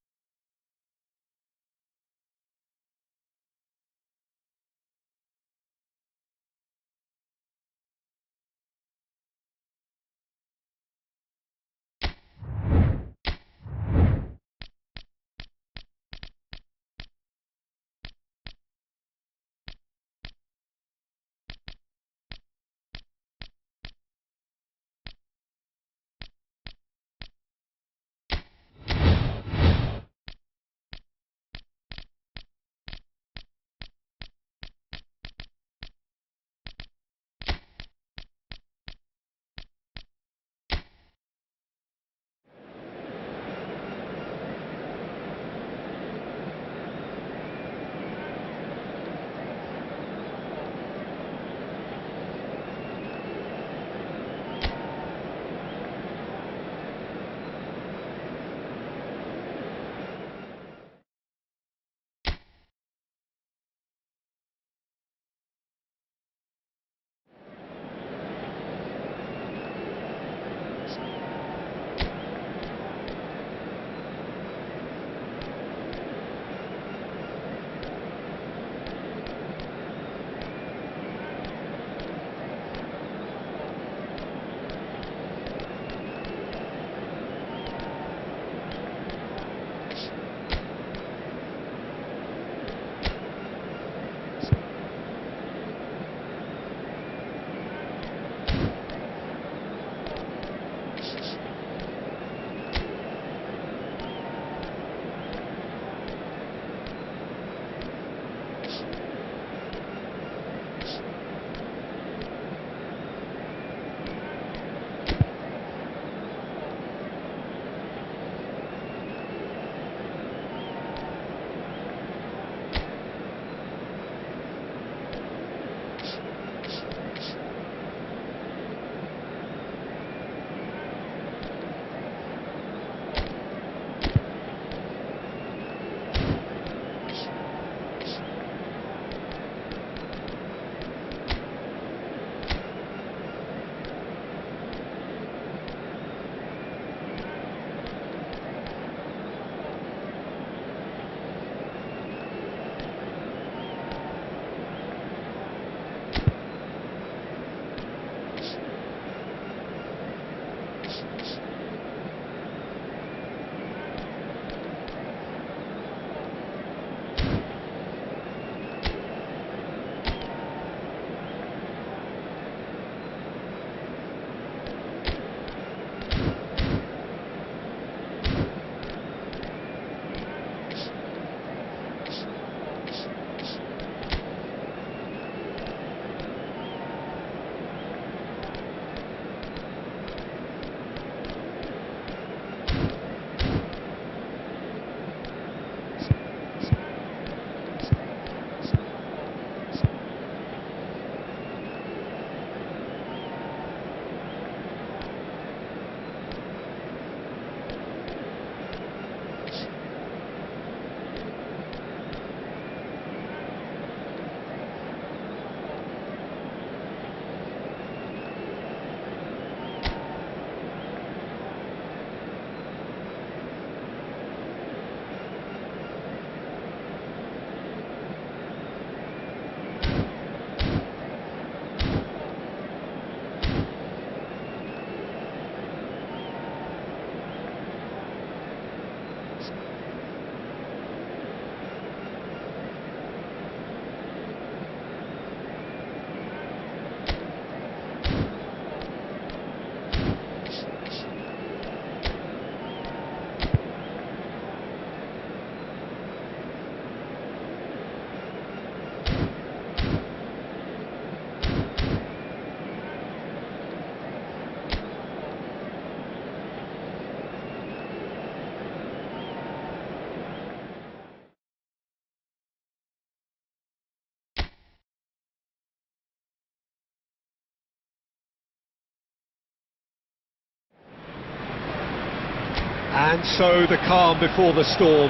And so the calm before the storm.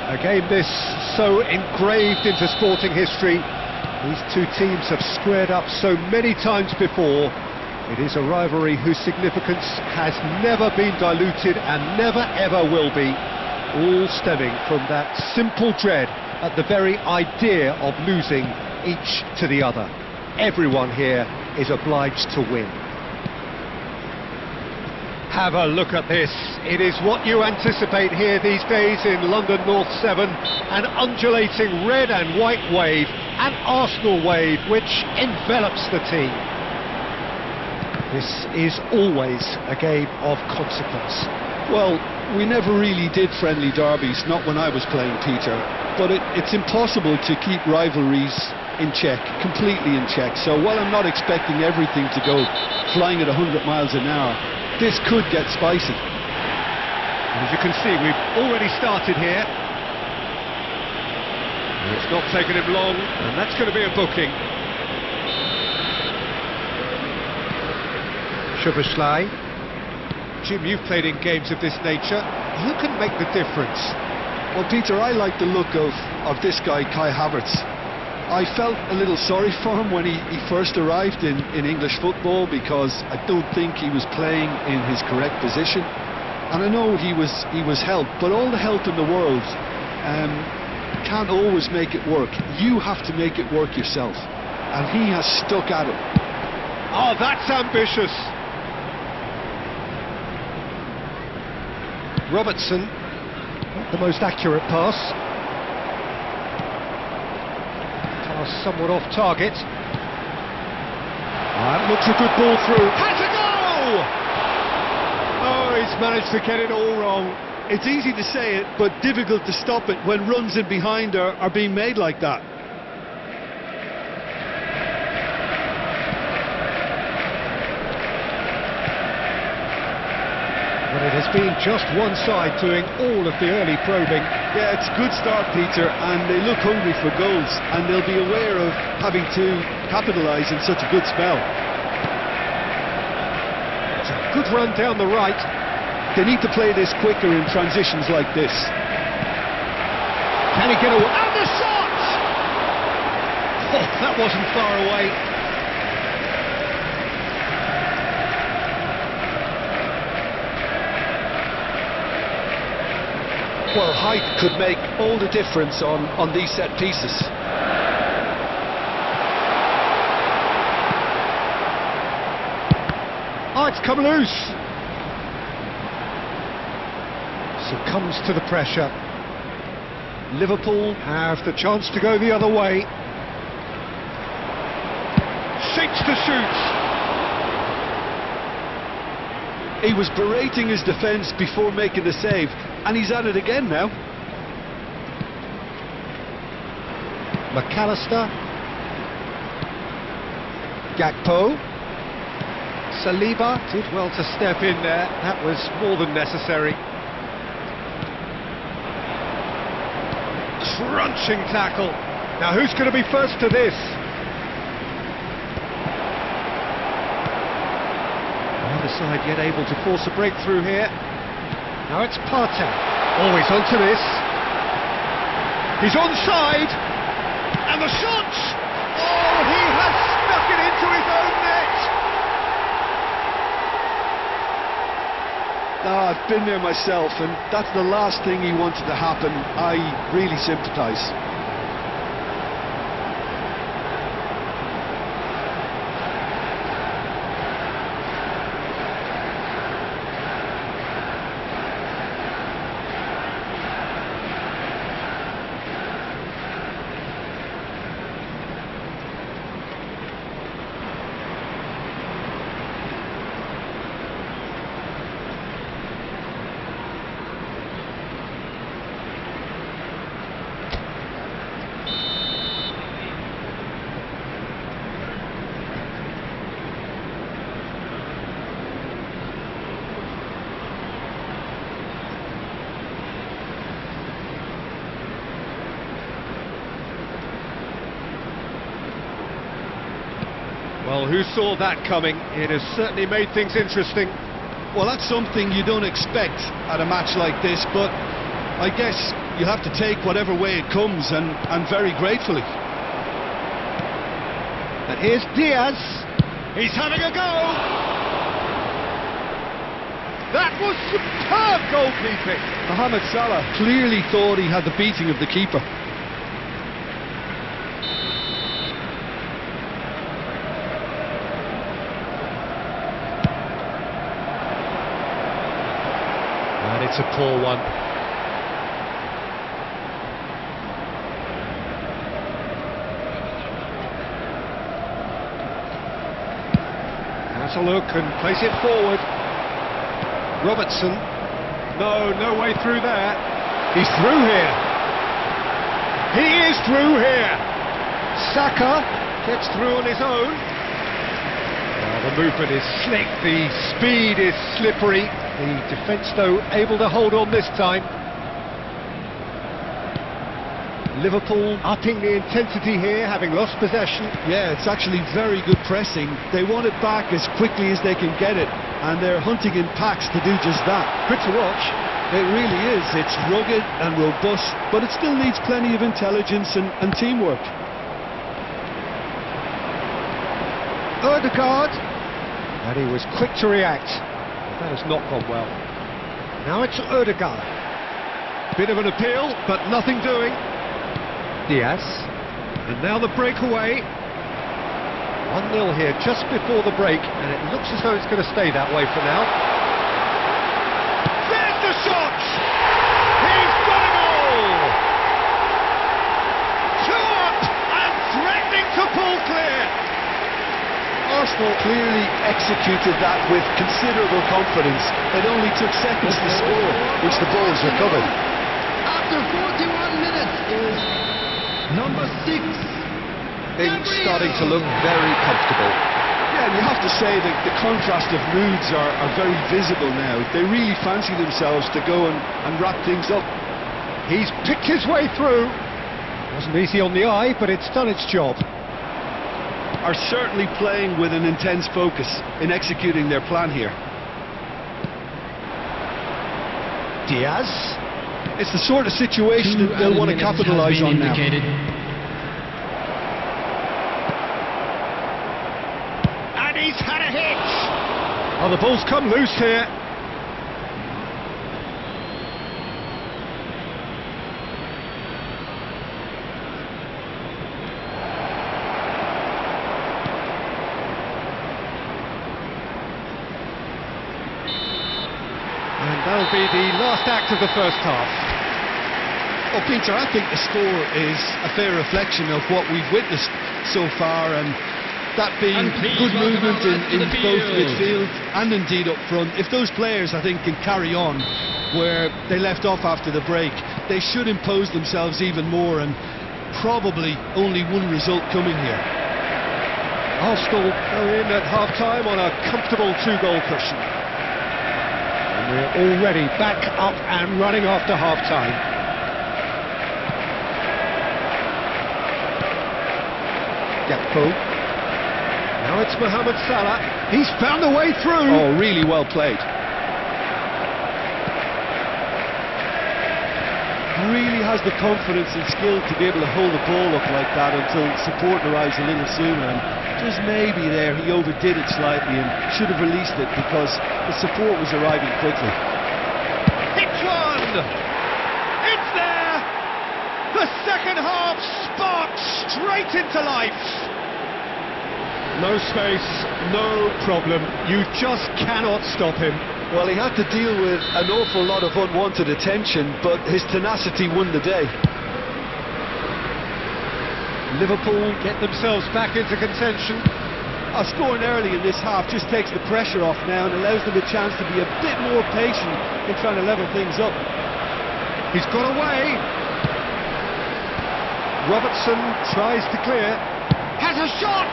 A game this so engraved into sporting history. These two teams have squared up so many times before. It is a rivalry whose significance has never been diluted and never ever will be, all stemming from that simple dread at the very idea of losing each to the other. Everyone here is obliged to win. Have a look at this. It is what you anticipate here these days in London North 7, an undulating red and white wave, an Arsenal wave which envelops the team. This is always a game of consequence. Well, we never really did friendly derbies, not when I was playing, Peter, but it's impossible to keep rivalries in check, completely in check. So while I'm not expecting everything to go flying at 100 miles an hour, this could get spicy. As you can see, we've already started here. It's not taken him long, and that's going to be a booking. Szoboszlai. Jim, you've played in games of this nature. Who can make the difference? Well, Peter, I like the look of this guy, Kai Havertz. I felt a little sorry for him when he first arrived in English football, because I don't think he was playing in his correct position. And I know he was helped, but all the help in the world can't always make it work. You have to make it work yourself. And he has stuck at it. Oh, that's ambitious. Robertson, not the most accurate pass. Pass somewhat off target. That looks a good ball through. Has a goal! Oh, he's managed to get it all wrong. It's easy to say it, but difficult to stop it when runs in behind are being made like that. But it has been just one side doing all of the early probing. Yeah, it's a good start, Peter, and they look hungry for goals, and they'll be aware of having to capitalise in such a good spell. It's a good run down the right. They need to play this quicker in transitions like this. Can he get away? And the shot! Oh, that wasn't far away. Well, height could make all the difference on these set pieces. Oh, it's come loose. Succumbs to the pressure. Liverpool have the chance to go the other way. Seeks to shoot. He was berating his defence before making the save, and he's at it again now. McAllister. Gakpo. Saliba did well to step in there. That was more than necessary. Crunching tackle. Now who's going to be first to this? Neither side yet able to force a breakthrough here. Now it's Partey. Always onto this. He's onside. And the shot! Oh, he has stuck it into his own net. I've been there myself, and that's the last thing he wanted to happen. I really sympathise. Well, who saw that coming? It has certainly made things interesting. Well, that's something you don't expect at a match like this, but I guess you have to take whatever way it comes, and very gratefully. And here's Diaz. He's having a go. That was superb goalkeeping. Mohamed Salah clearly thought he had the beating of the keeper. And it's a poor one. Has a look and plays it forward. Robertson. No way through there. He's through here. He is through here. Saka gets through on his own. The movement is slick, the speed is slippery. The defence, though, able to hold on this time. Liverpool upping the intensity here, having lost possession. Yeah, it's actually very good pressing. They want it back as quickly as they can get it, and they're hunting in packs to do just that. Good to watch. It really is. It's rugged and robust, but it still needs plenty of intelligence and teamwork. Odegaard, and he was quick to react. That has not gone well. Now it's Odegaard. Bit of an appeal, but nothing doing. Diaz, and now the breakaway. 1-0 here just before the break, and it looks as though it's going to stay that way for now. There's the shot! He's got a goal! 2 up and threatening to pull clear. Arsenal clearly executed that with considerable confidence. It only took seconds to score, which the Bulls recovered. After 41 minutes is number 6. Things starting to look very comfortable. Yeah, and you have to say that the contrast of moods are very visible now. They really fancy themselves to go and wrap things up. He's picked his way through. Wasn't easy on the eye, but it's done its job. Are certainly playing with an intense focus in executing their plan here. Diaz. It's the sort of situation that they'll want to capitalise on now. And he's had a hit. Oh, the ball's come loose here. And that'll be the last act of the first half. Well, Peter, I think the score is a fair reflection of what we've witnessed so far, and that being good movement in both midfield and indeed up front. If those players, I think, can carry on where they left off after the break, they should impose themselves even more, and probably only one result coming here. Arsenal go in at half-time on a comfortable 2-goal cushion. And we're already back up and running after half-time. Gakpo. Now it's Mohamed Salah. He's found a way through. Oh, really well played. Really has the confidence and skill to be able to hold the ball up like that until support arrives a little sooner, and just maybe there he overdid it slightly and should have released it because the support was arriving quickly. It's one! It's there! The second half sparks straight into life. No space, no problem. You just cannot stop him. Well, he had to deal with an awful lot of unwanted attention, but his tenacity won the day. Liverpool get themselves back into contention. Scoring early in this half just takes the pressure off now and allows them a chance to be a bit more patient in trying to level things up. He's got away. Robertson tries to clear. Has a shot!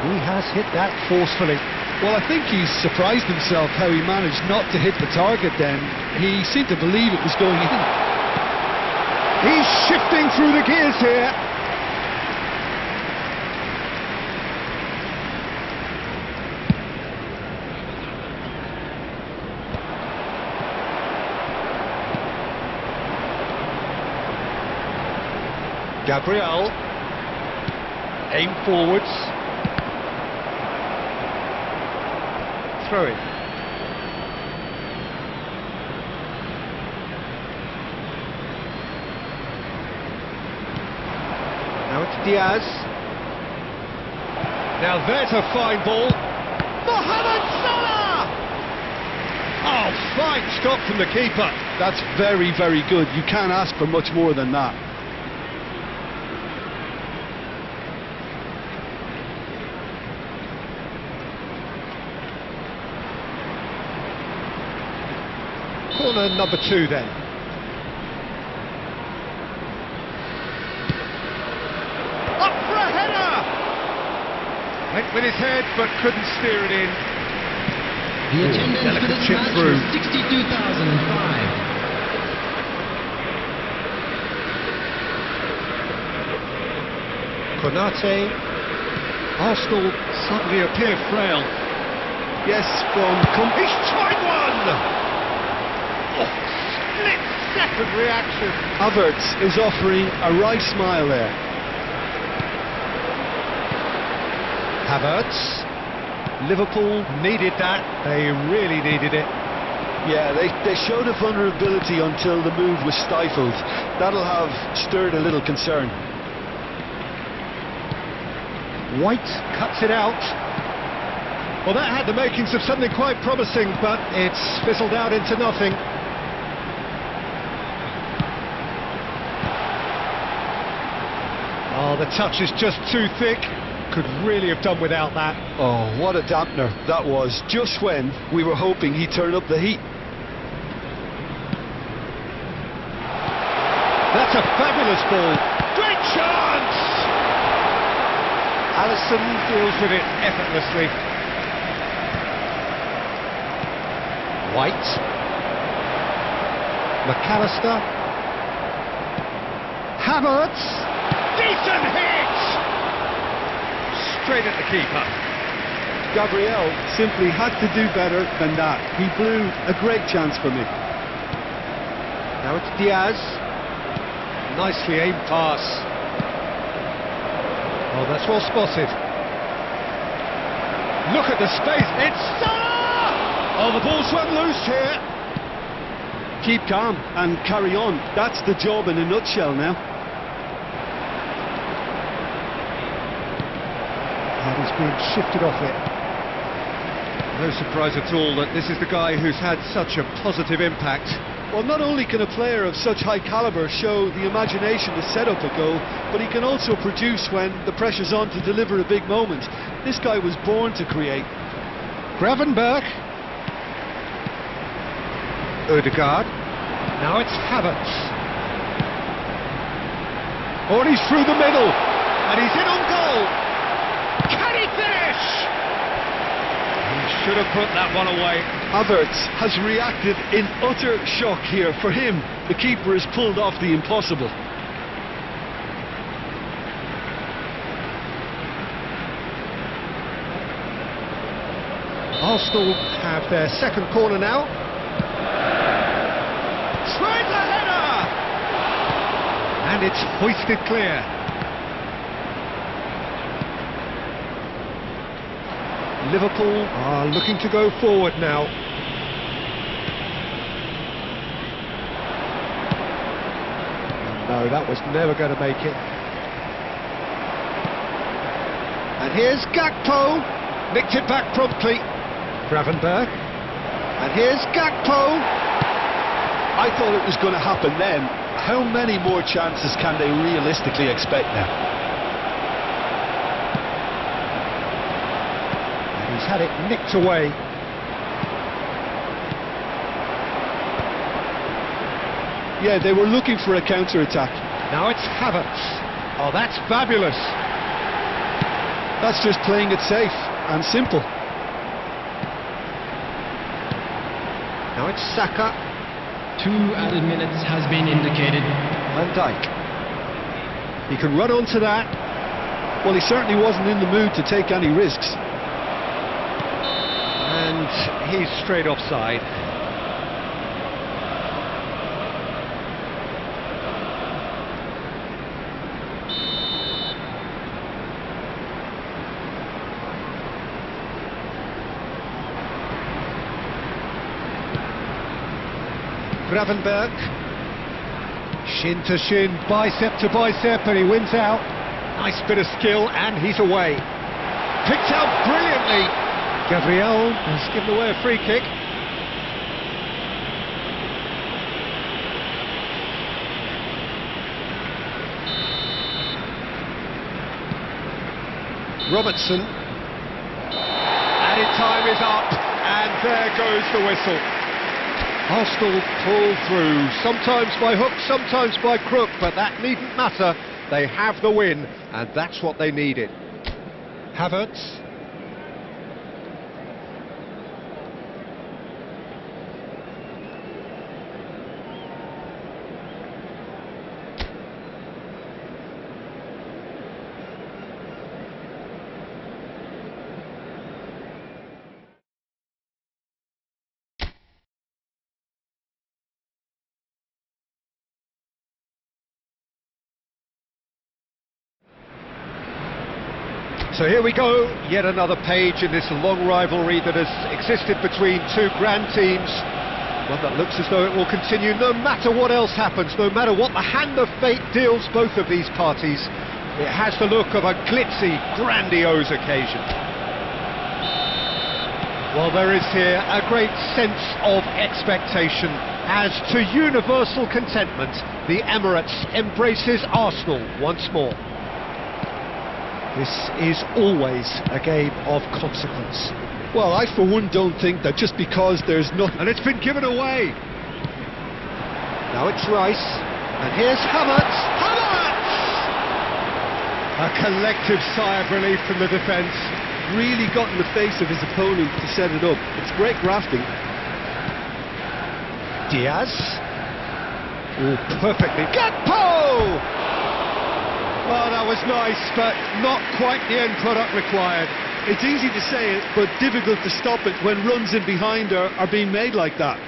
He has hit that forcefully. Well, I think he's surprised himself how he managed not to hit the target then. He seemed to believe it was going in. He's shifting through the gears here. Gabriel. Aim forwards. Throw it. Now it's Diaz. Now there's a fine ball. Mohamed Salah! Oh, fine stop from the keeper. That's very, very good. You can't ask for much more than that. Corner number 2 then. Up for a header! Went with his head but couldn't steer it in. The attendance for delicate this chip match through. was 62,005. Konate. Arsenal suddenly appear frail. Yes, from... He's tried one! Oh, split-second reaction. Havertz is offering a right smile there. Havertz. Liverpool needed that. They really needed it. Yeah, they showed a vulnerability until the move was stifled. That'll have stirred a little concern. White cuts it out. Well, that had the makings of something quite promising, but it's fizzled out into nothing. Oh, the touch is just too thick. Could really have done without that. Oh, what a dampener that was, just when we were hoping he'd turn up the heat. That's a fabulous ball. Great chance! Alisson deals with it effortlessly. White. McAllister. Havertz. Decent hit! Straight at the keeper. Gabriel simply had to do better than that. He blew a great chance for me. Now it's Diaz. Nicely aimed pass. Oh, that's well spotted. Look at the space. It's Salah! Oh, the ball's run loose here. Keep calm and carry on. That's the job in a nutshell now. And he's being shifted off it. No surprise at all that this is the guy who's had such a positive impact. Well, not only can a player of such high calibre show the imagination to set up a goal, but he can also produce when the pressure's on to deliver a big moment. This guy was born to create. Gravenberch. Odegaard. Now it's Havertz. Oh, and he's through the middle. And he's in on goal. Can he finish? He should have put that one away. Havertz has reacted in utter shock here. For him, the keeper has pulled off the impossible. Arsenal have their second corner now. Tries a header! And it's hoisted clear. Liverpool are looking to go forward now. No, that was never going to make it. And here's Gakpo. Nicked it back promptly. Gravenberch. And here's Gakpo. I thought it was going to happen then. How many more chances can they realistically expect now? He's had it nicked away. Yeah, they were looking for a counter-attack. Now it's Havertz. Oh, that's fabulous. That's just playing it safe and simple. Now it's Saka. 2 added minutes has been indicated. Van Dijk. He can run onto that. Well, he certainly wasn't in the mood to take any risks. And he's straight offside. Gravenberg. Shin to shin, bicep to bicep, and he wins out. Nice bit of skill, and he's away. Picked out brilliantly. Gabriel has given away a free kick. Robertson. Added time is up, and there goes the whistle. Arsenal pull through, sometimes by hook, sometimes by crook, but that needn't matter. They have the win, and that's what they needed. Havertz. So here we go, yet another page in this long rivalry that has existed between two grand teams. One that looks as though it will continue no matter what else happens, no matter what the hand of fate deals both of these parties. It has the look of a glitzy, grandiose occasion. Well, there is here a great sense of expectation as to universal contentment. The Emirates embraces Arsenal once more. This is always a game of consequence. Well, I for one don't think that just because there's nothing... And it's been given away. Now it's Rice, and here's Havertz. Havertz! A collective sigh of relief from the defence. Really got in the face of his opponent to set it up. It's great grafting. Diaz. Oh, perfectly. Gakpo! Well, that was nice, but not quite the end product required. It's easy to say it, but difficult to stop it when runs in behind are being made like that.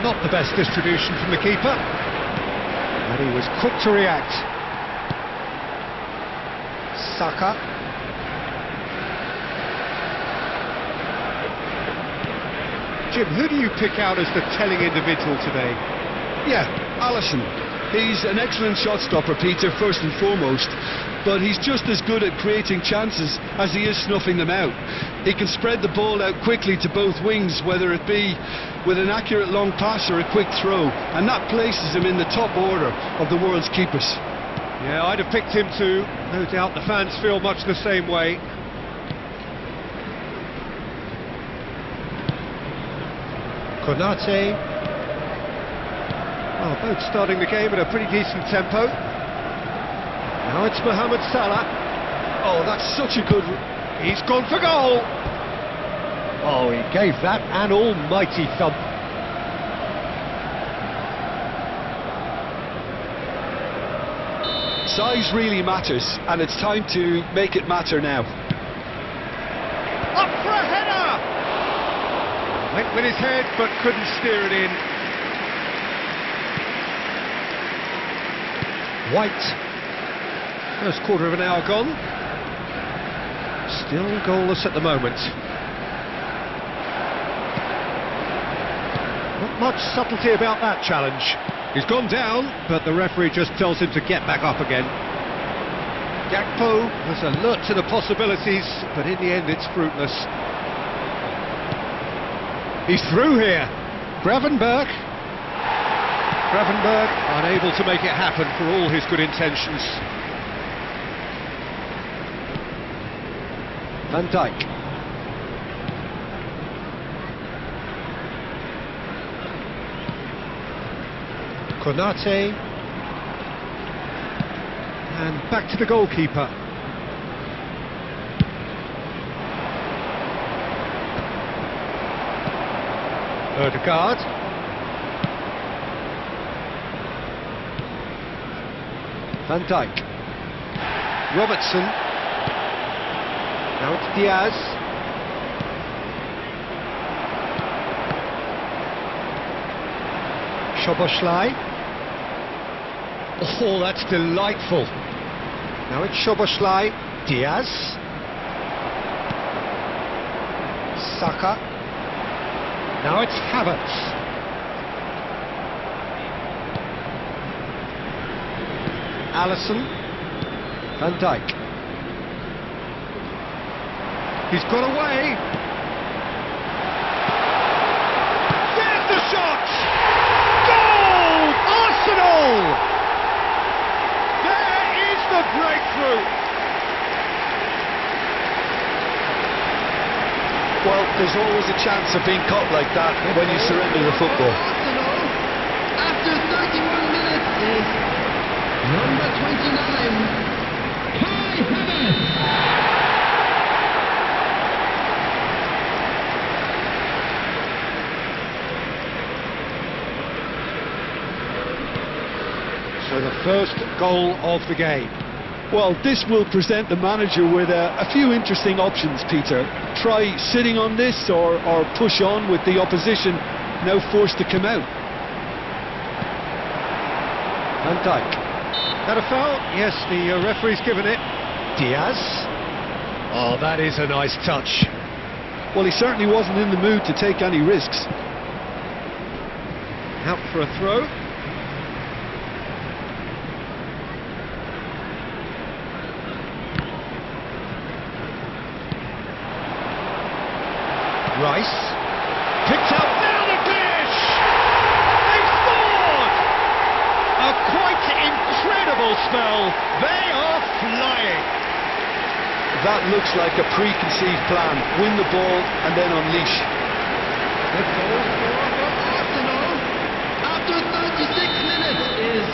Not the best distribution from the keeper. And he was quick to react. Saka. Jim, who do you pick out as the telling individual today? Yeah, Alisson. He's an excellent shot stopper, Peter, first and foremost, but he's just as good at creating chances as he is snuffing them out. He can spread the ball out quickly to both wings, whether it be with an accurate long pass or a quick throw, and that places him in the top order of the world's keepers. Yeah, I'd have picked him too. No doubt the fans feel much the same way. Konate. Well, both starting the game at a pretty decent tempo. Now it's Mohamed Salah. Oh, that's such a good... He's gone for goal. Oh, he gave that an almighty thump. Size really matters, and it's time to make it matter now. Up for a header! Went with his head, but couldn't steer it in. White. First quarter of an hour gone. Still goalless at the moment. Not much subtlety about that challenge. He's gone down, but the referee just tells him to get back up again. Gakpo was alert to the possibilities, but in the end it's fruitless. He's through here. Gravenberg. Gravenberg unable to make it happen for all his good intentions. Van Dijk. Konate. And back to the goalkeeper. Ødegaard. Van Dijk. Robertson. Now it's Diaz. Szoboszlai. Oh, that's delightful. Now it's Szoboszlai, Diaz. Saka. Now it's Havertz. Alisson. Van Dijk. He's got away. There's the shot! Goal! Arsenal! There is the breakthrough. Well, there's always a chance of being caught like that when you surrender the football. Arsenal, after 31 minutes, is number 29, Kai Havertz. So the first goal of the game. Well, this will present the manager with a few interesting options, Peter. Try sitting on this or push on with the opposition now forced to come out. Van Dijk. That a foul? Yes, the referee's given it. Diaz. Oh, that is a nice touch. Well, he certainly wasn't in the mood to take any risks. Out for a throw. Rice. Picked up, now the dish! They've scored! A quite incredible spell. They are flying. That looks like a preconceived plan. Win the ball and then unleash. The goal scorer for Arsenal after 36 minutes is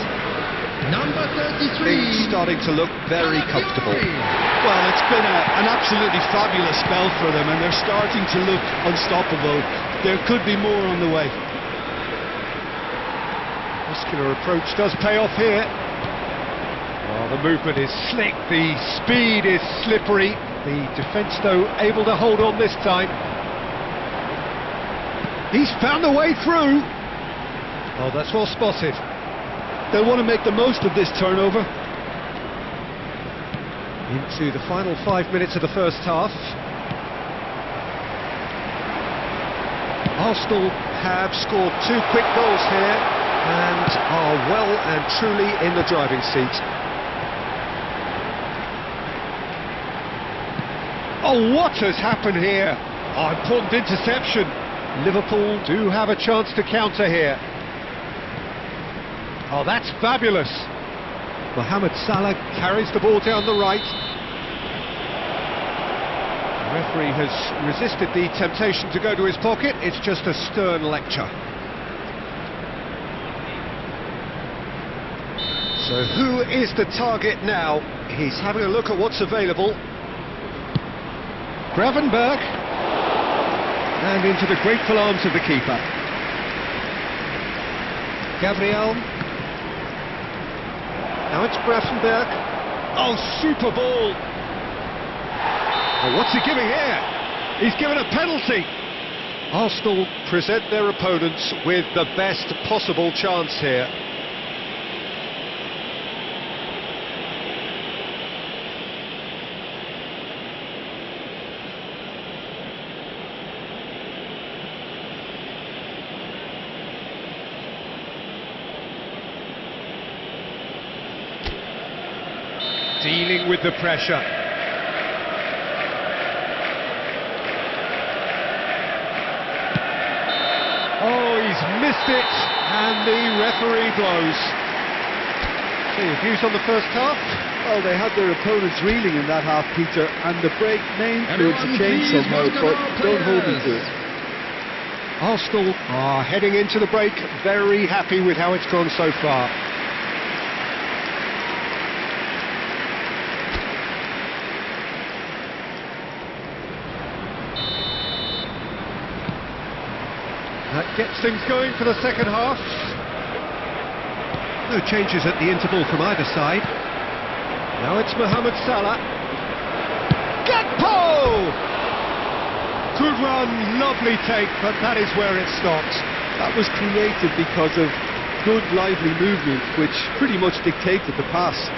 number 33. Things starting to look very comfortable. Well, it's been an absolutely fabulous spell for them, and they're starting to look unstoppable. There could be more on the way. Muscular approach does pay off here. Oh, the movement is slick, the speed is slippery. The defence, though, able to hold on this time. He's found a way through. Oh, that's well spotted. They'll want to make the most of this turnover. Into the final 5 minutes of the first half. Arsenal have scored 2 quick goals here and are well and truly in the driving seat. Oh, what has happened here? Oh, important interception. Liverpool do have a chance to counter here. Oh, that's fabulous. Mohamed Salah carries the ball down the right. The referee has resisted the temptation to go to his pocket. It's just a stern lecture. So who is the target now? He's having a look at what's available. Gravenberg. And into the grateful arms of the keeper. Gabriel. Now it's Gravenberg. Oh, super ball. Oh, what's he giving here? He's given a penalty. Arsenal present their opponents with the best possible chance here. Dealing with the pressure. Oh, he's missed it, and the referee blows. So your views on the first half? Well, they had their opponents reeling in that half, Peter, and the break may influence a change somehow, but don't hold me to it. Arsenal are heading into the break very happy with how it's gone so far. That gets things going for the second half. No changes at the interval from either side. Now it's Mohamed Salah. Gakpo! Good run, lovely take, but that is where it stops. That was created because of good, lively movement, which pretty much dictated the pass.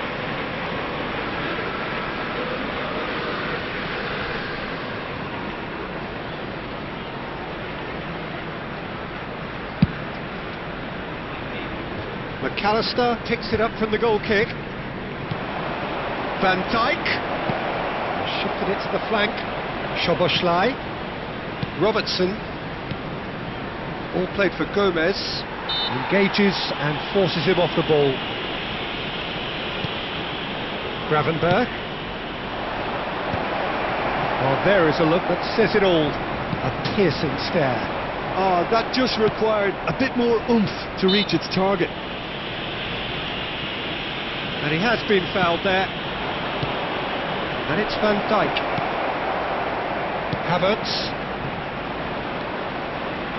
McAllister picks it up from the goal kick. Van Dijk shifted it to the flank. Szoboszlai. Robertson. All played for Gomez. Engages and forces him off the ball. Gravenberch. Well, there is a look that says it all. A piercing stare. Oh, that just required a bit more oomph to reach its target. And he has been fouled there. And it's Van Dijk. Havertz.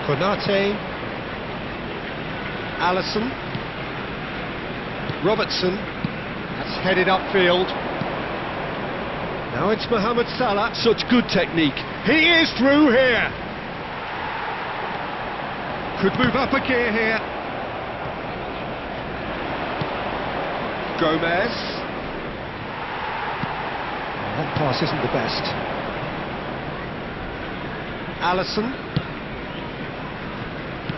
Konate. Alisson. Robertson. That's headed upfield. Now it's Mohamed Salah. Such good technique. He is through here. Could move up a gear here. Gomez. That pass isn't the best. Alisson.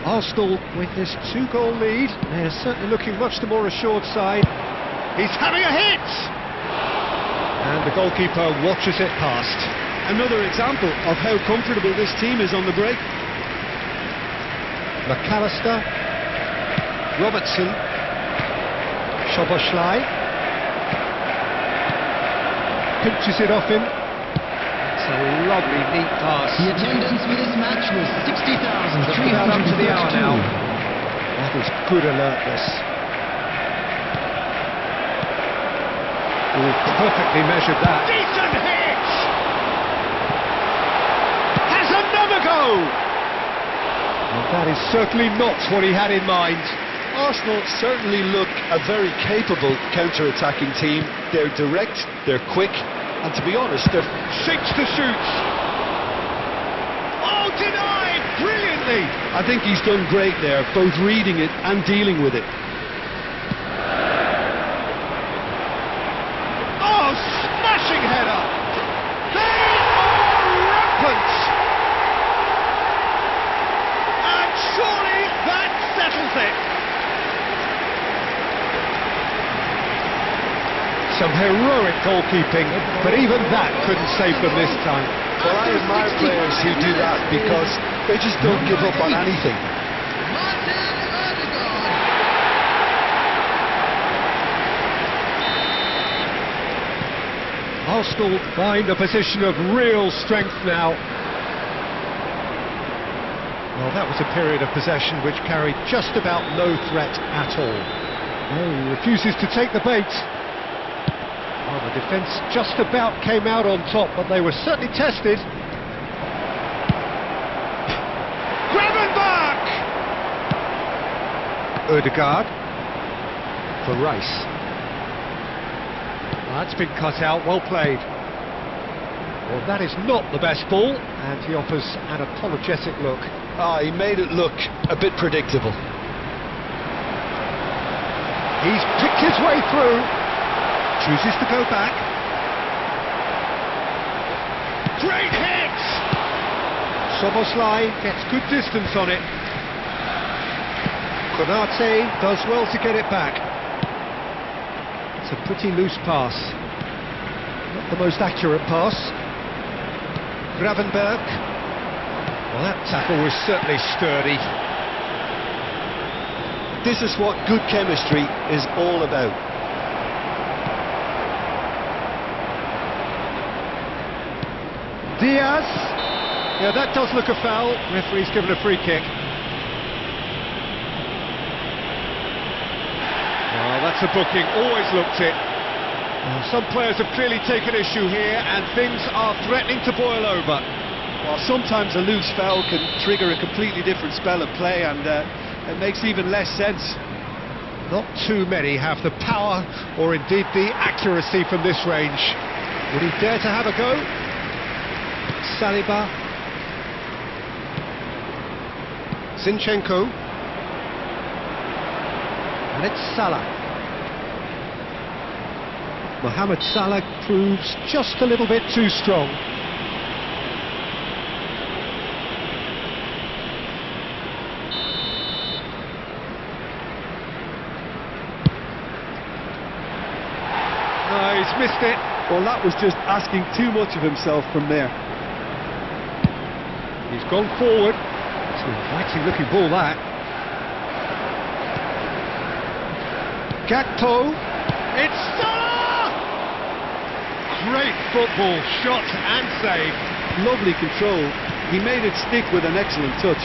Arsenal with this 2-goal lead. They're certainly looking much the more assured side. He's having a hit! And the goalkeeper watches it past. Another example of how comfortable this team is on the break. McAllister. Robertson. Szoboszlai. Pinches it off him. It's a lovely, neat pass. The attendance for this match was About up to the hour now. 60,332. That is good alertness. Oh, perfectly measured that. Decent hit! Has another go! Well, that is certainly not what he had in mind. Arsenal certainly look a very capable counter-attacking team. They're direct, they're quick, and to be honest, they're... Sinks the shoots. Oh, denied! Brilliantly! I think he's done great there, both reading it and dealing with it. Oh, smashing header! They are rampant! And surely that settles it. Some heroic goalkeeping, but even that couldn't save them this time. Well, I admire players who do that because they just don't give up on anything. Arsenal find a position of real strength now. Well, that was a period of possession which carried just about no threat at all. Oh, he refuses to take the bait. Well, the defence just about came out on top, but they were certainly tested. Gravenberch! Ødegaard for Rice. Well, that's been cut out, well played. Well, that is not the best ball, and he offers an apologetic look. Ah, he made it look a bit predictable. He's picked his way through. Chooses to go back. Great hit! Szoboszlai gets good distance on it. Konate does well to get it back. It's a pretty loose pass. Not the most accurate pass. Gravenberch. Well, that tackle was certainly sturdy. This is what good chemistry is all about. Diaz. Yeah, that does look a foul. Referee's given a free kick. Well, that's a booking. Always looked it. Well, some players have clearly taken issue here, and things are threatening to boil over. Well, sometimes a loose foul can trigger a completely different spell of play, and it makes even less sense. Not too many have the power, or indeed the accuracy from this range. Would he dare to have a go? Saliba. Zinchenko. And it's Salah. Mohamed Salah proves just a little bit too strong. No, he's missed it. Well, that was just asking too much of himself from there. He's gone forward. It's an inviting looking ball, that. Gakpo. It's Salah! Great football, shot and save. Lovely control. He made it stick with an excellent touch.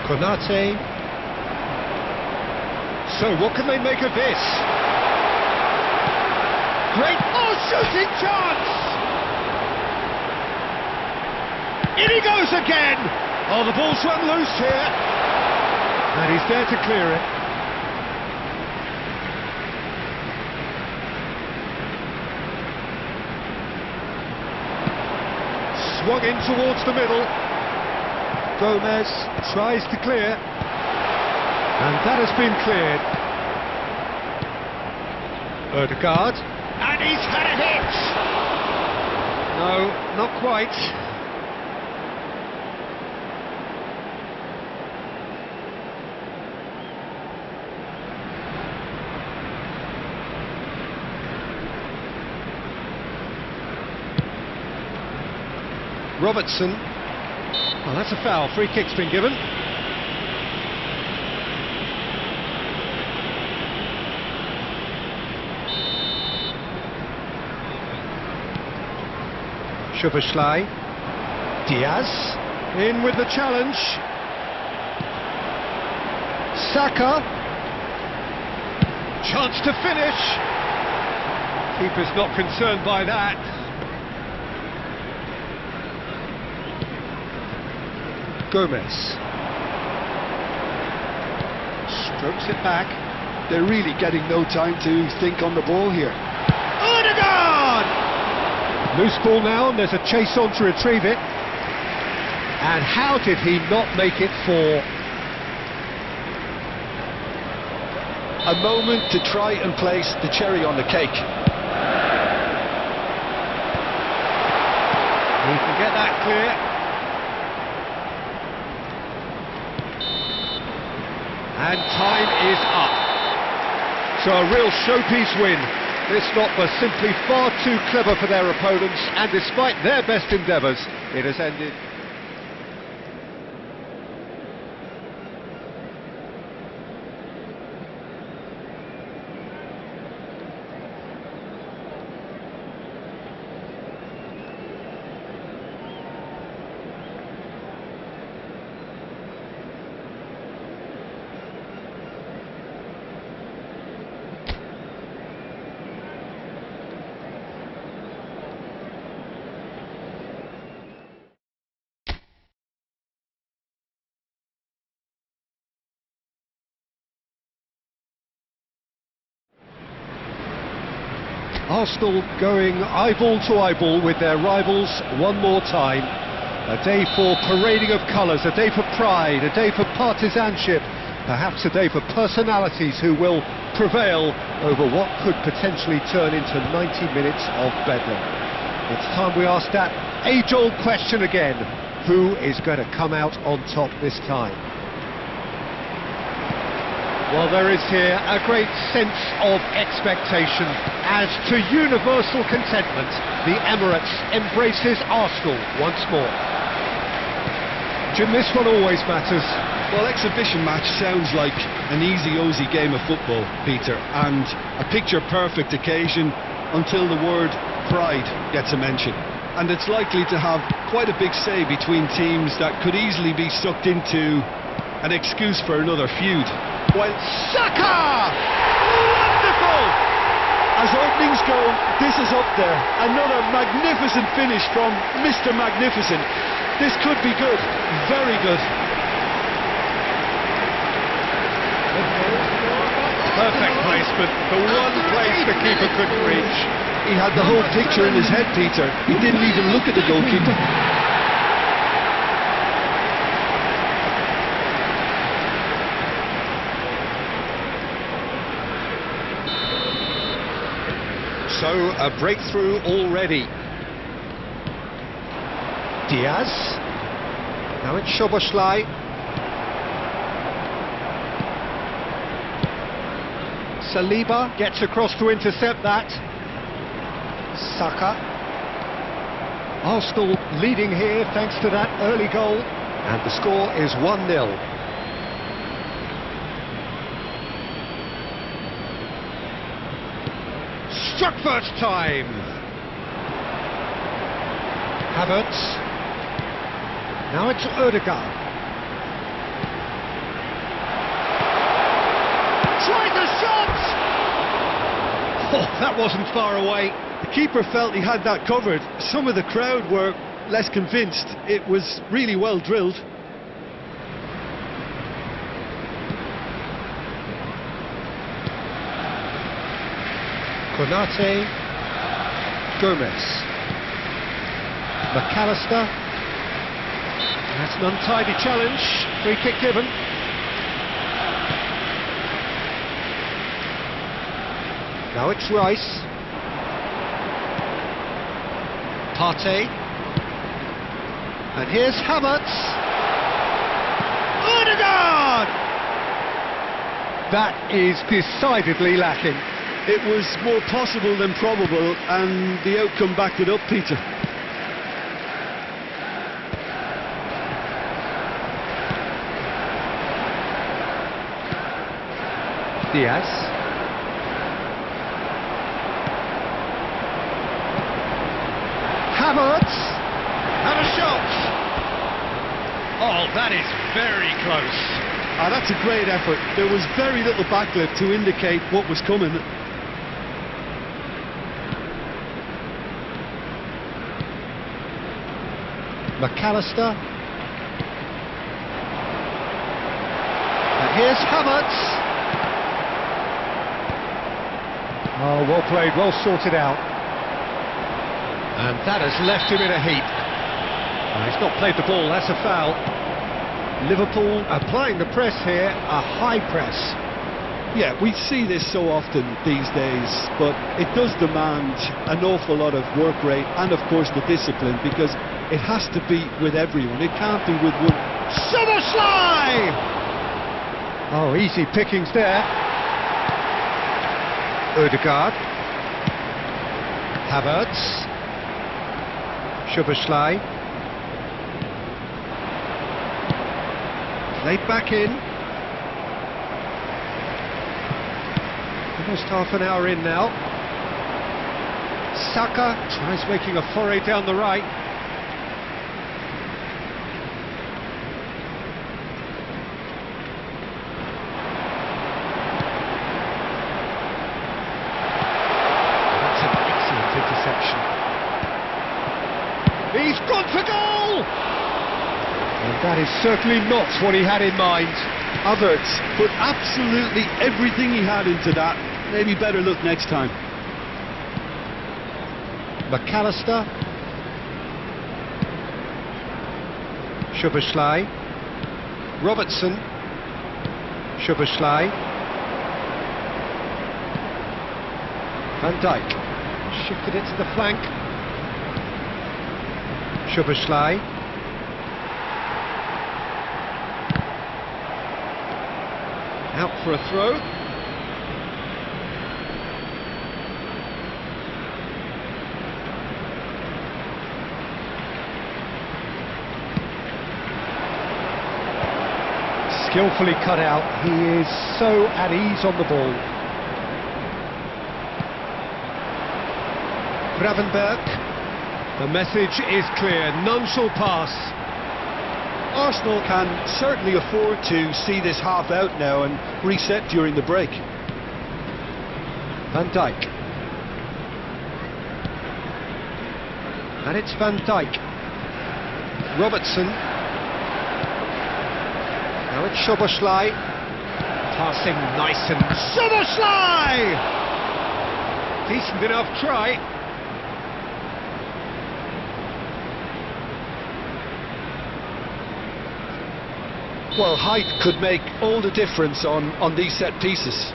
Konate. So what can they make of this? Great, oh, shooting chance! In he goes again! Oh, the ball's run loose here. And he's there to clear it. Swung in towards the middle. Gomez tries to clear. And that has been cleared. Odegaard. And he's had a hit! No, not quite. Robertson. Well, that's a foul. Free kick's been given. Szoboszlai. Diaz. In with the challenge. Saka. Chance to finish. Keeper's not concerned by that. Gomez. Strokes it back. They're really getting no time to think on the ball here. Odegaard! Loose ball now, and there's a chase on to retrieve it. And how did he not make it for? A moment to try and place the cherry on the cake. He can get that clear. And time is up. So a real showpiece win. This lot was simply far too clever for their opponents, and despite their best endeavours, it has ended. Arsenal going eyeball to eyeball with their rivals one more time. A day for parading of colours, a day for pride, a day for partisanship, perhaps a day for personalities who will prevail over what could potentially turn into 90 minutes of bedlam. It's time we ask that age-old question again: who is going to come out on top this time? Well, there is here a great sense of expectation. As to universal contentment, the Emirates embraces Arsenal once more. Jim, this one always matters. Well, exhibition match sounds like an easy-ozy game of football, Peter, and a picture-perfect occasion until the word pride gets a mention. And it's likely to have quite a big say between teams that could easily be sucked into an excuse for another feud. Well, Saka! Wonderful! As openings go, this is up there. Another magnificent finish from Mr. Magnificent. This could be good, very good. Perfect placement, the one place the keeper couldn't reach. He had the whole picture in his head, Peter. He didn't even look at the goalkeeper. So, a breakthrough already. Diaz. Now it's Szoboszlai. Saliba gets across to intercept that. Saka. Arsenal leading here thanks to that early goal. And the score is 1-0. Struck first time. Havertz. Now it's Ødegaard. Tries a shot! Oh, that wasn't far away. The keeper felt he had that covered. Some of the crowd were less convinced. It was really well drilled. Konate. Gomez. McAllister. That's an untidy challenge. Free kick given. Now it's Rice. Partey. And here's Havertz. Ødegaard! That is decidedly lacking. It was more possible than probable, and the outcome backed it up, Peter. Diaz. Havertz. And a shot. Oh, that is very close. That's a great effort. There was very little backlift to indicate what was coming. McAllister. And here's Havertz. Oh, well played, well sorted out. And that has left him in a heap. Oh, he's not played the ball, that's a foul. Liverpool applying the press here, a high press. Yeah, we see this so often these days, but it does demand an awful lot of work rate and, of course, the discipline, because it has to be with everyone. It can't be with one. Szoboszlai! Oh, easy pickings there. Ødegaard. Havertz. Szoboszlai. Played back in. Almost half an hour in now. Saka tries making a foray down the right. That's an excellent interception. He's gone for goal! And that is certainly not what he had in mind. Havertz put absolutely everything he had into that. Maybe better look next time. McAllister. Szoboszlai. Robertson. Szoboszlai. Van Dijk. Shifted it to the flank. Szoboszlai. Out for a throw. Skillfully cut out. He is so at ease on the ball. Gravenberch. The message is clear. None shall pass. Arsenal can certainly afford to see this half out now and reset during the break. Van Dijk. And it's Van Dijk. Robertson. Now it's Szoboszlai. Passing nice and... Szoboszlai! Decent enough try. Well, height could make all the difference on these set pieces.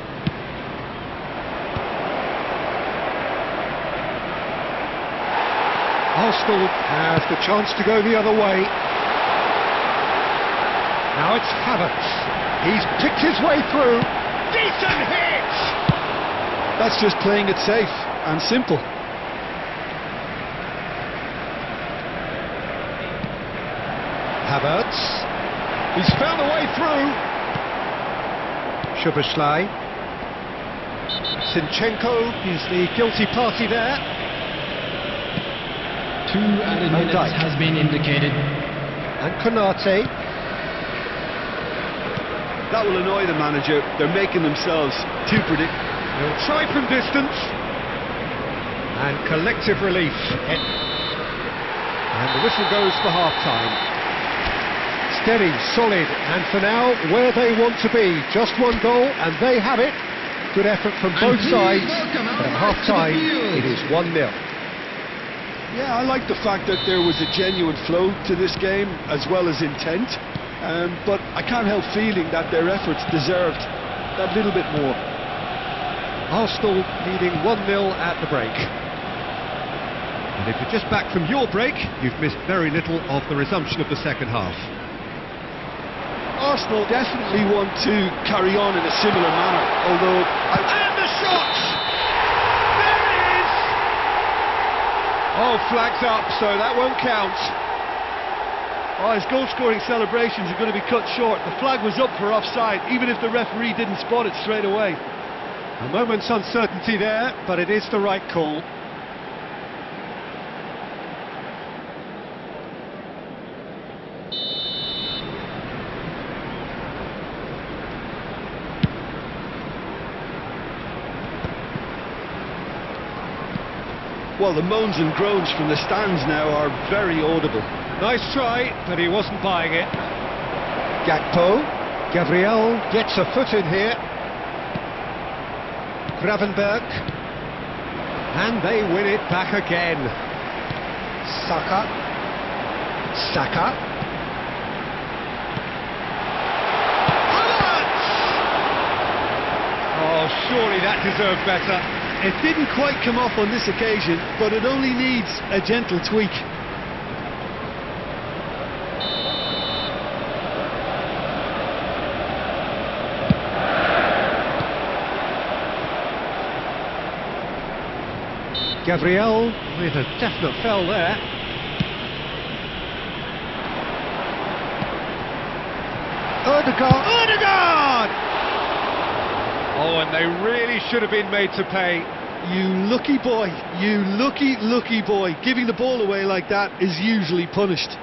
Arsenal have the chance to go the other way. Now it's Havertz. He's picked his way through. Decent hit! That's just playing it safe and simple. Havertz. He's found a way through. Szoboszlai. Zinchenko is the guilty party there. 2 added minutes has been indicated. And Konate. That will annoy the manager. They're making themselves too predictable. He'll try from distance. And collective relief. And the whistle goes for half-time. Steady, solid, and for now, where they want to be. Just one goal, and they have it. Good effort from both sides, but at half-time, it is 1-0. Yeah, I like the fact that there was a genuine flow to this game, as well as intent. But I can't help feeling that their efforts deserved that little bit more. Arsenal leading 1-0 at the break. And if you're just back from your break, you've missed very little of the resumption of the second half. Arsenal definitely want to carry on in a similar manner, although... And the shot! There it is! Oh, flags up, so that won't count. Oh, his goal-scoring celebrations are going to be cut short. The flag was up for offside, even if the referee didn't spot it straight away. A moment's uncertainty there, but it is the right call. Well, the moans and groans from the stands now are very audible. Nice try, but he wasn't buying it. Gakpo. Gabriel gets a foot in here. Gravenberg. And they win it back again. Saka. Havertz! Oh, surely that deserved better. It didn't quite come off on this occasion, but it only needs a gentle tweak. Gabriel with a definite foul there. Odegaard! Oh, and they really should have been made to pay. You lucky boy, you lucky boy. Giving the ball away like that is usually punished.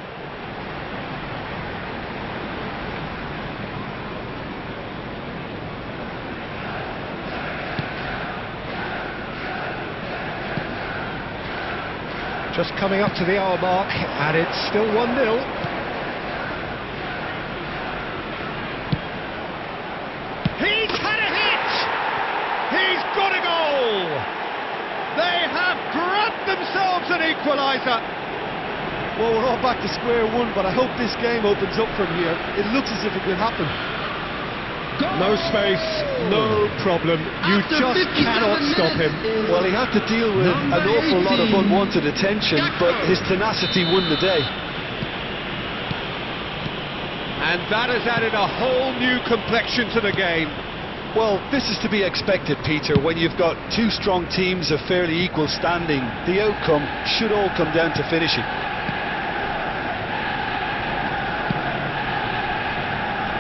Just coming up to the hour mark, and it's still 1-0. He's had a hit! He's got a goal! They have grabbed themselves an equaliser! Well, we're all back to square one, but I hope this game opens up from here. It looks as if it could happen. No space, no problem. You just cannot stop him. Well, he had to deal with an awful lot of unwanted attention, but his tenacity won the day. And that has added a whole new complexion to the game. Well, this is to be expected, Peter. When you've got two strong teams of fairly equal standing, the outcome should all come down to finishing.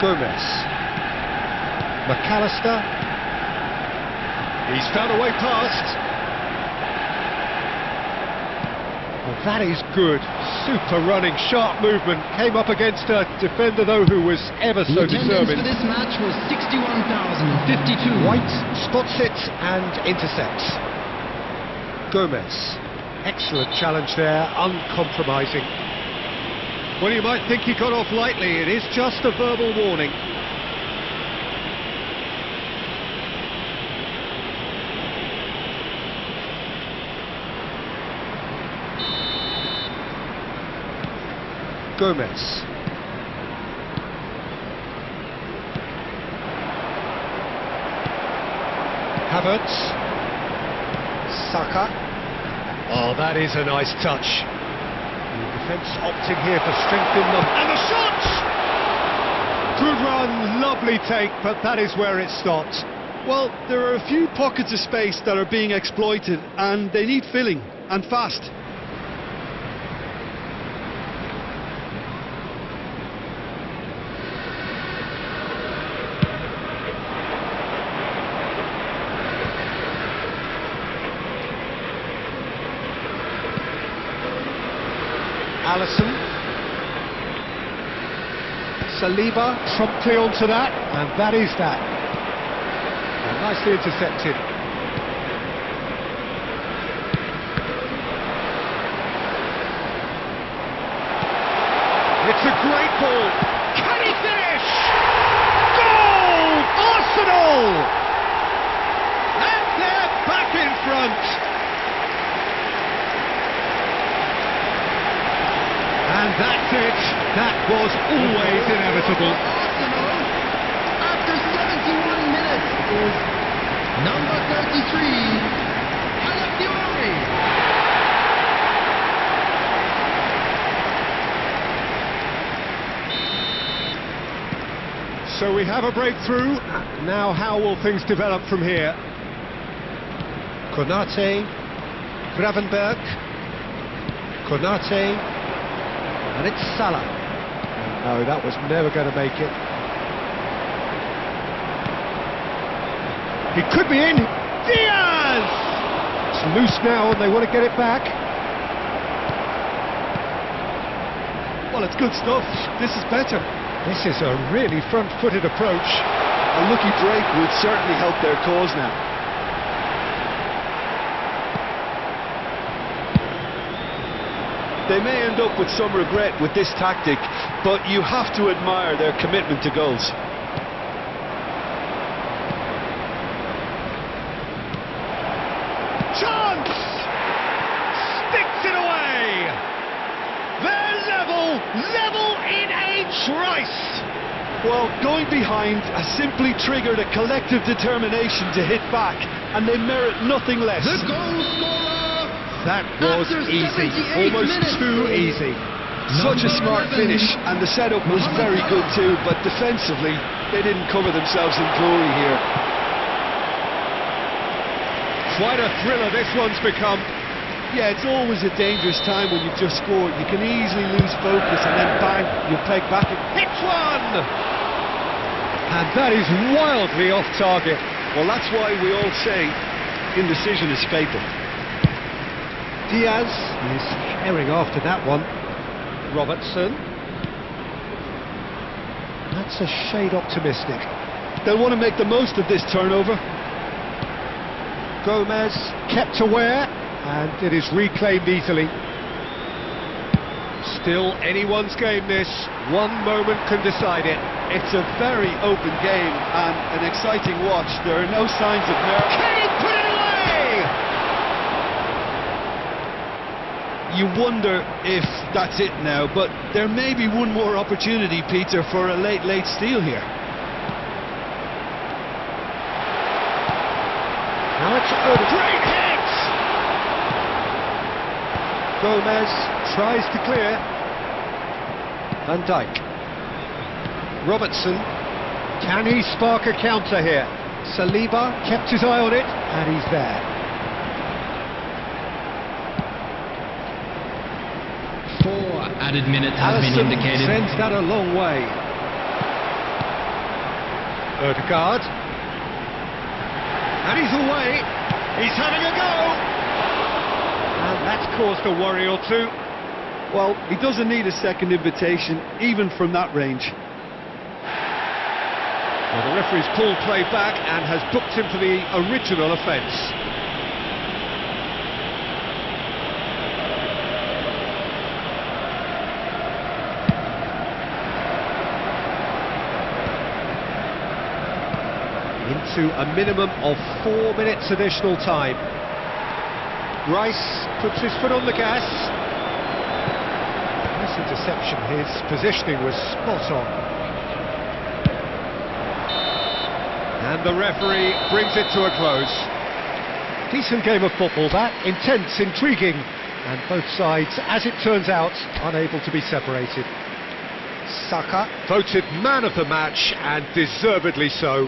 Gomez. McAllister. He's found a way past. Well, that is good. Super running, sharp movement. Came up against a defender, though, who was ever so deserving. The attendance for this match was 61,052. White spots it and intercepts. Gomez. Excellent challenge there, uncompromising. Well, you might think he got off lightly. It is just a verbal warning. Gomez. Havertz. Saka. Oh, that is a nice touch. Defence opting here for strength in them. And the shot! Good run, lovely take, but that is where it stopped. Well, there are a few pockets of space that are being exploited, and they need filling, and fast. Allison. Saliba promptly onto that, and that is that. And nicely intercepted. It's a great ball. Can he finish? Goal! Arsenal! And they're back in front. And that's it. That was always inevitable. Arsenal, after 71 minutes, is number 33, Calafiori. So we have a breakthrough. Now how will things develop from here? Konate, Gravenberg, Konate. And it's Salah. No, that was never going to make it. He could be in. Diaz! It's loose now and they want to get it back. Well, it's good stuff. This is better. This is a really front-footed approach. A lucky break would certainly help their cause now. They may end up with some regret with this tactic, but you have to admire their commitment to goals. Chance! Sticks it away! They're level in a trice! Well, going behind has simply triggered a collective determination to hit back, and they merit nothing less. The goal scorer. That was After easy, 78 almost minutes, too easy. Such a Number smart 11, finish, and the setup was very good too, but defensively, they didn't cover themselves in glory here. Quite a thriller this one's become. Yeah, it's always a dangerous time when you've just scored. You can easily lose focus and then bang, you peg back. Hits one! And that is wildly off target. Well, that's why we all say indecision is fatal. Diaz is herring after that one. Robertson. That's a shade optimistic. They'll want to make the most of this turnover. Gomez kept aware, and it is reclaimed easily. Still anyone's game this. One moment can decide it. It's a very open game and an exciting watch. There are no signs of nerve. Can he put it away? You wonder if that's it now, but there may be one more opportunity, Peter, for a late steal here. Now it's a great hit! Gomez tries to clear. Van Dijk. Robertson. Can he spark a counter here? Saliba kept his eye on it, and he's there. 4 added minutes have been Allison indicated. sends that a long way. Odegaard. And he's away. He's having a go. And that's caused a worry or two. Well, he doesn't need a second invitation, even from that range. Well, the referee's pulled play back and has booked him for the original offence. Into a minimum of 4 minutes additional time. Rice puts his foot on the gas. Nice interception, his positioning was spot on. And the referee brings it to a close. Decent game of football that, intense, intriguing, And both sides, as it turns out, unable to be separated. Saka voted man of the match, and deservedly so.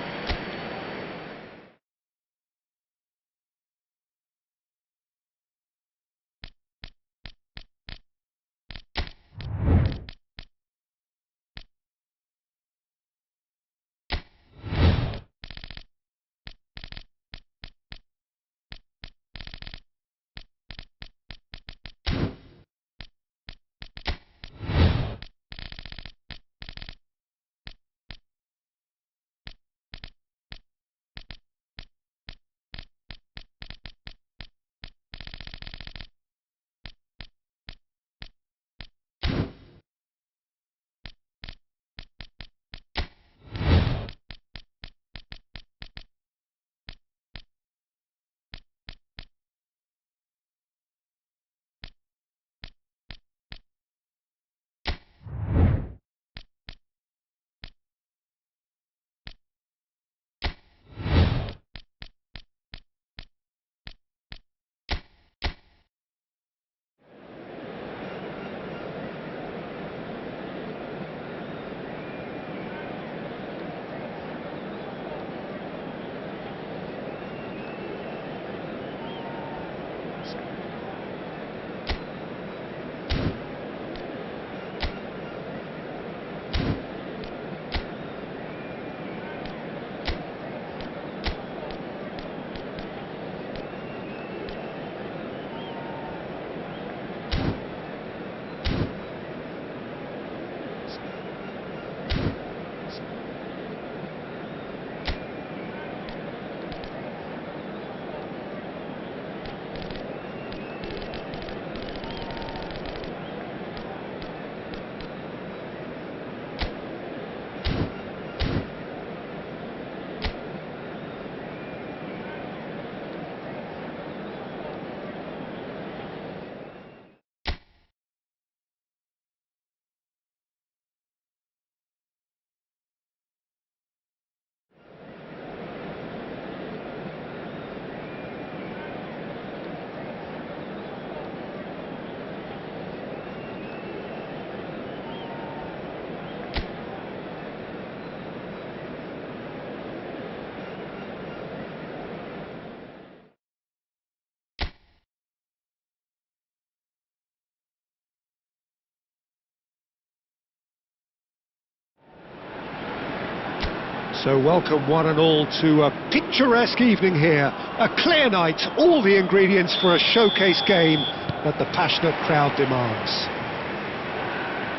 So welcome one and all to a picturesque evening here, a clear night, all the ingredients for a showcase game that the passionate crowd demands.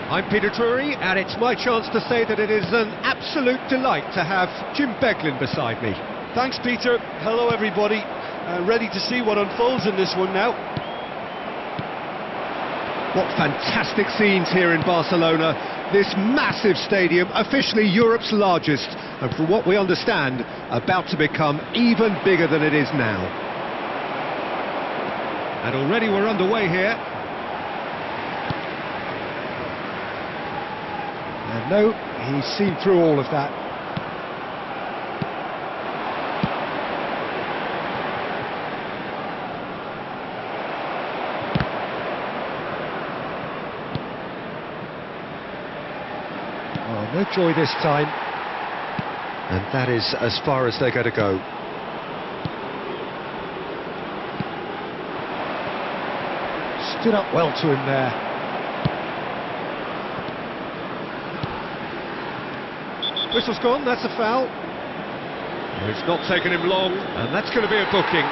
I'm Peter Drury, and it's my chance to say that it is an absolute delight to have Jim Beglin beside me. Thanks, Peter. Hello, everybody. Ready to see what unfolds in this one now. What fantastic scenes here in Barcelona. This massive stadium, officially Europe's largest, and from what we understand, about to become even bigger than it is now. And already we're underway here. And no, he's seen through all of that. Oh, no joy this time. And that is as far as they're going to go. Stood up well to him there. Whistle's gone, that's a foul. It's not taken him long, and that's going to be a booking.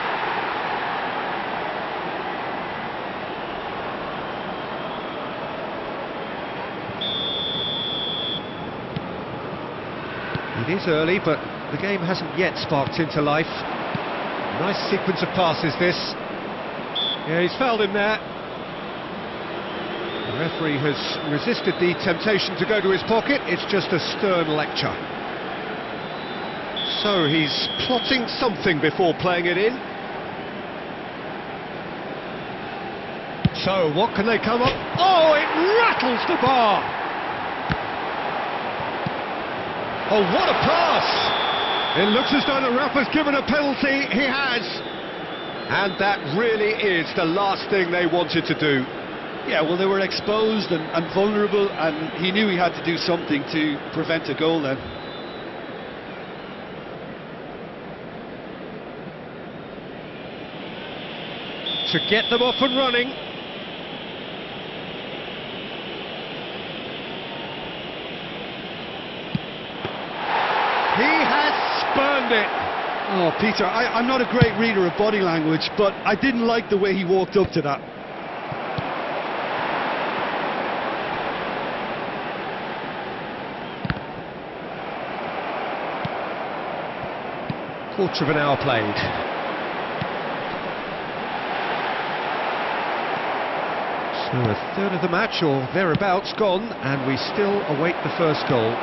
It is early, but the game hasn't yet sparked into life. Nice sequence of passes, this. Yeah, he's fouled him there. The referee has resisted the temptation to go to his pocket. It's just a stern lecture. So he's plotting something before playing it in. So what can they come up? Oh, it rattles the bar! Oh, what a pass! It looks as though the ref has given a penalty. He has. And that really is the last thing they wanted to do. Yeah, well, they were exposed and vulnerable, and he knew he had to do something to prevent a goal then. To get them off and running. He has spurned it. Oh, Peter, I'm not a great reader of body language, but I didn't like the way he walked up to that. Quarter of an hour played. So a third of the match or thereabouts gone, and we still await the first goal.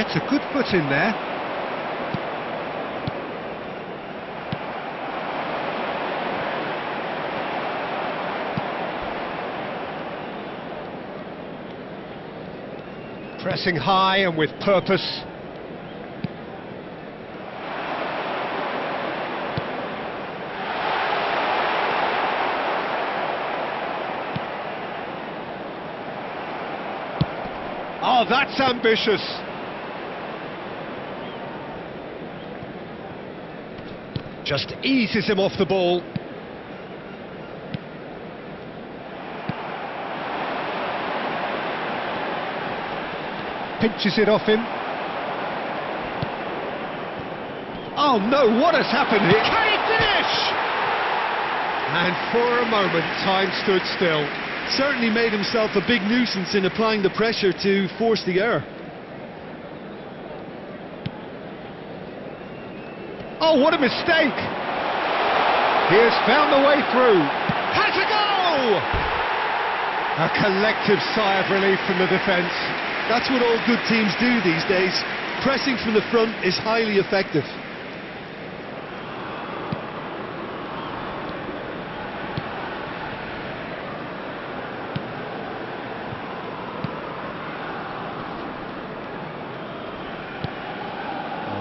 It's a good foot in there. Pressing high and with purpose. Oh, that's ambitious. Just eases him off the ball. Pinches it off him. Oh no, what has happened here? Can he finish? And for a moment, time stood still. Certainly made himself a big nuisance in applying the pressure to force the error. Oh, what a mistake! He has found the way through. Has a goal! A collective sigh of relief from the defence. That's what all good teams do these days. Pressing from the front is highly effective.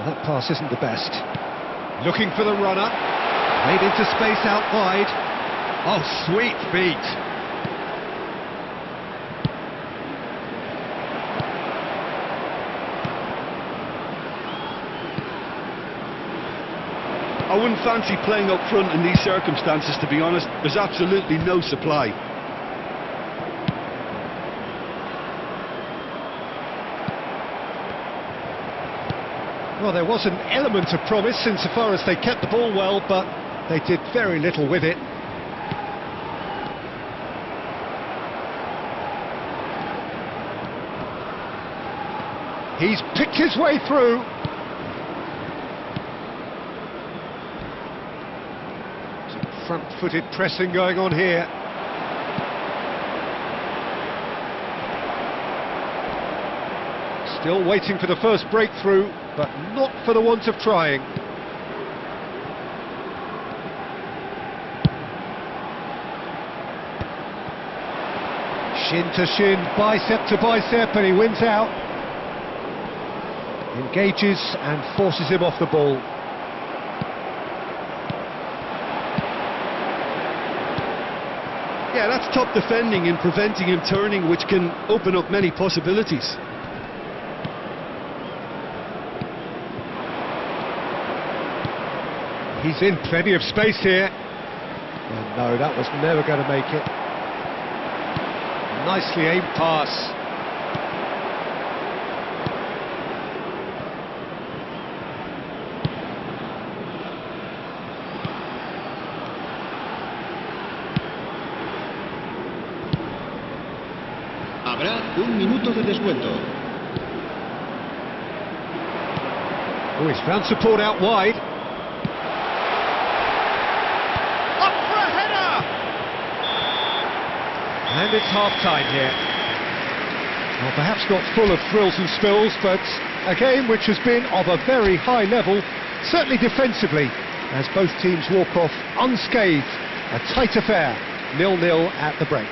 That pass isn't the best. Looking for the runner. Made into space out wide. Oh, sweet feet. I wouldn't fancy playing up front in these circumstances, to be honest. There's absolutely no supply. Well, there was an element of promise insofar as they kept the ball well, but they did very little with it. He's picked his way through. Some front-footed pressing going on here. Still waiting for the first breakthrough, but not for the want of trying. Shin to shin, bicep to bicep, and he wins out. Engages and forces him off the ball. Yeah, that's top defending and preventing him turning, which can open up many possibilities. He's in plenty of space here. And no, that was never going to make it. Nicely aimed pass. Habrá un minuto de descuento. Oh, he's found support out wide. And it's half-time here. Well, perhaps not full of thrills and spills, but a game which has been of a very high level, certainly defensively, as both teams walk off unscathed. A tight affair, 0-0 at the break.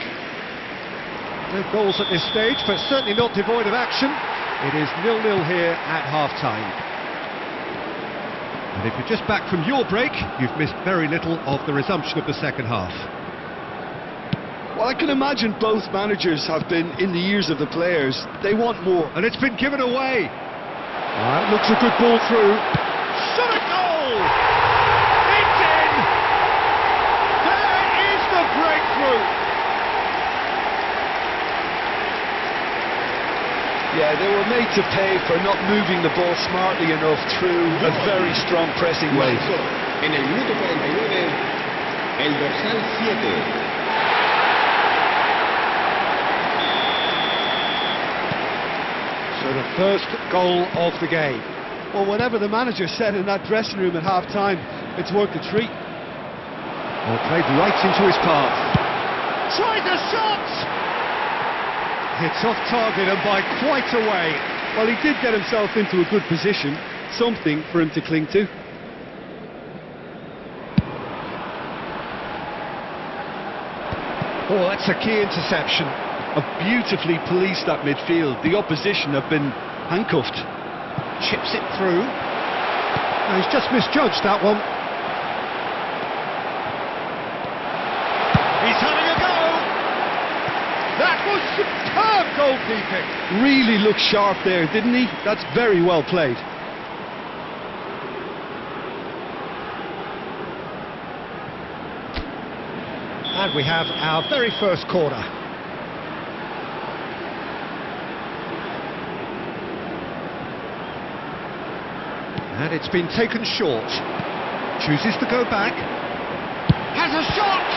No goals at this stage, but certainly not devoid of action. It is 0-0 here at half-time. And if you're just back from your break, you've missed very little of the resumption of the second half. Well, I can imagine both managers have been in the ears of the players. They want more. And it's been given away. It looks a good ball through. Shot a goal! It's in! There is the breakthrough! Yeah, they were made to pay for not moving the ball smartly enough through a very strong pressing wave. En el minuto 49, el dorsal 7. So the first goal of the game. Well, whatever the manager said in that dressing room at half-time, it's worth a treat. Well, played right into his path. Tries a shot! It's off target and by quite a way. Well, he did get himself into a good position, something for him to cling to. Oh, that's a key interception. Beautifully policed that midfield. The opposition have been handcuffed. Chips it through. No, he's just misjudged that one. He's having a go! That was superb goalkeeping! Really looked sharp there, didn't he? That's very well played. And we have our very first corner. And it's been taken short. Chooses to go back. Has a shot!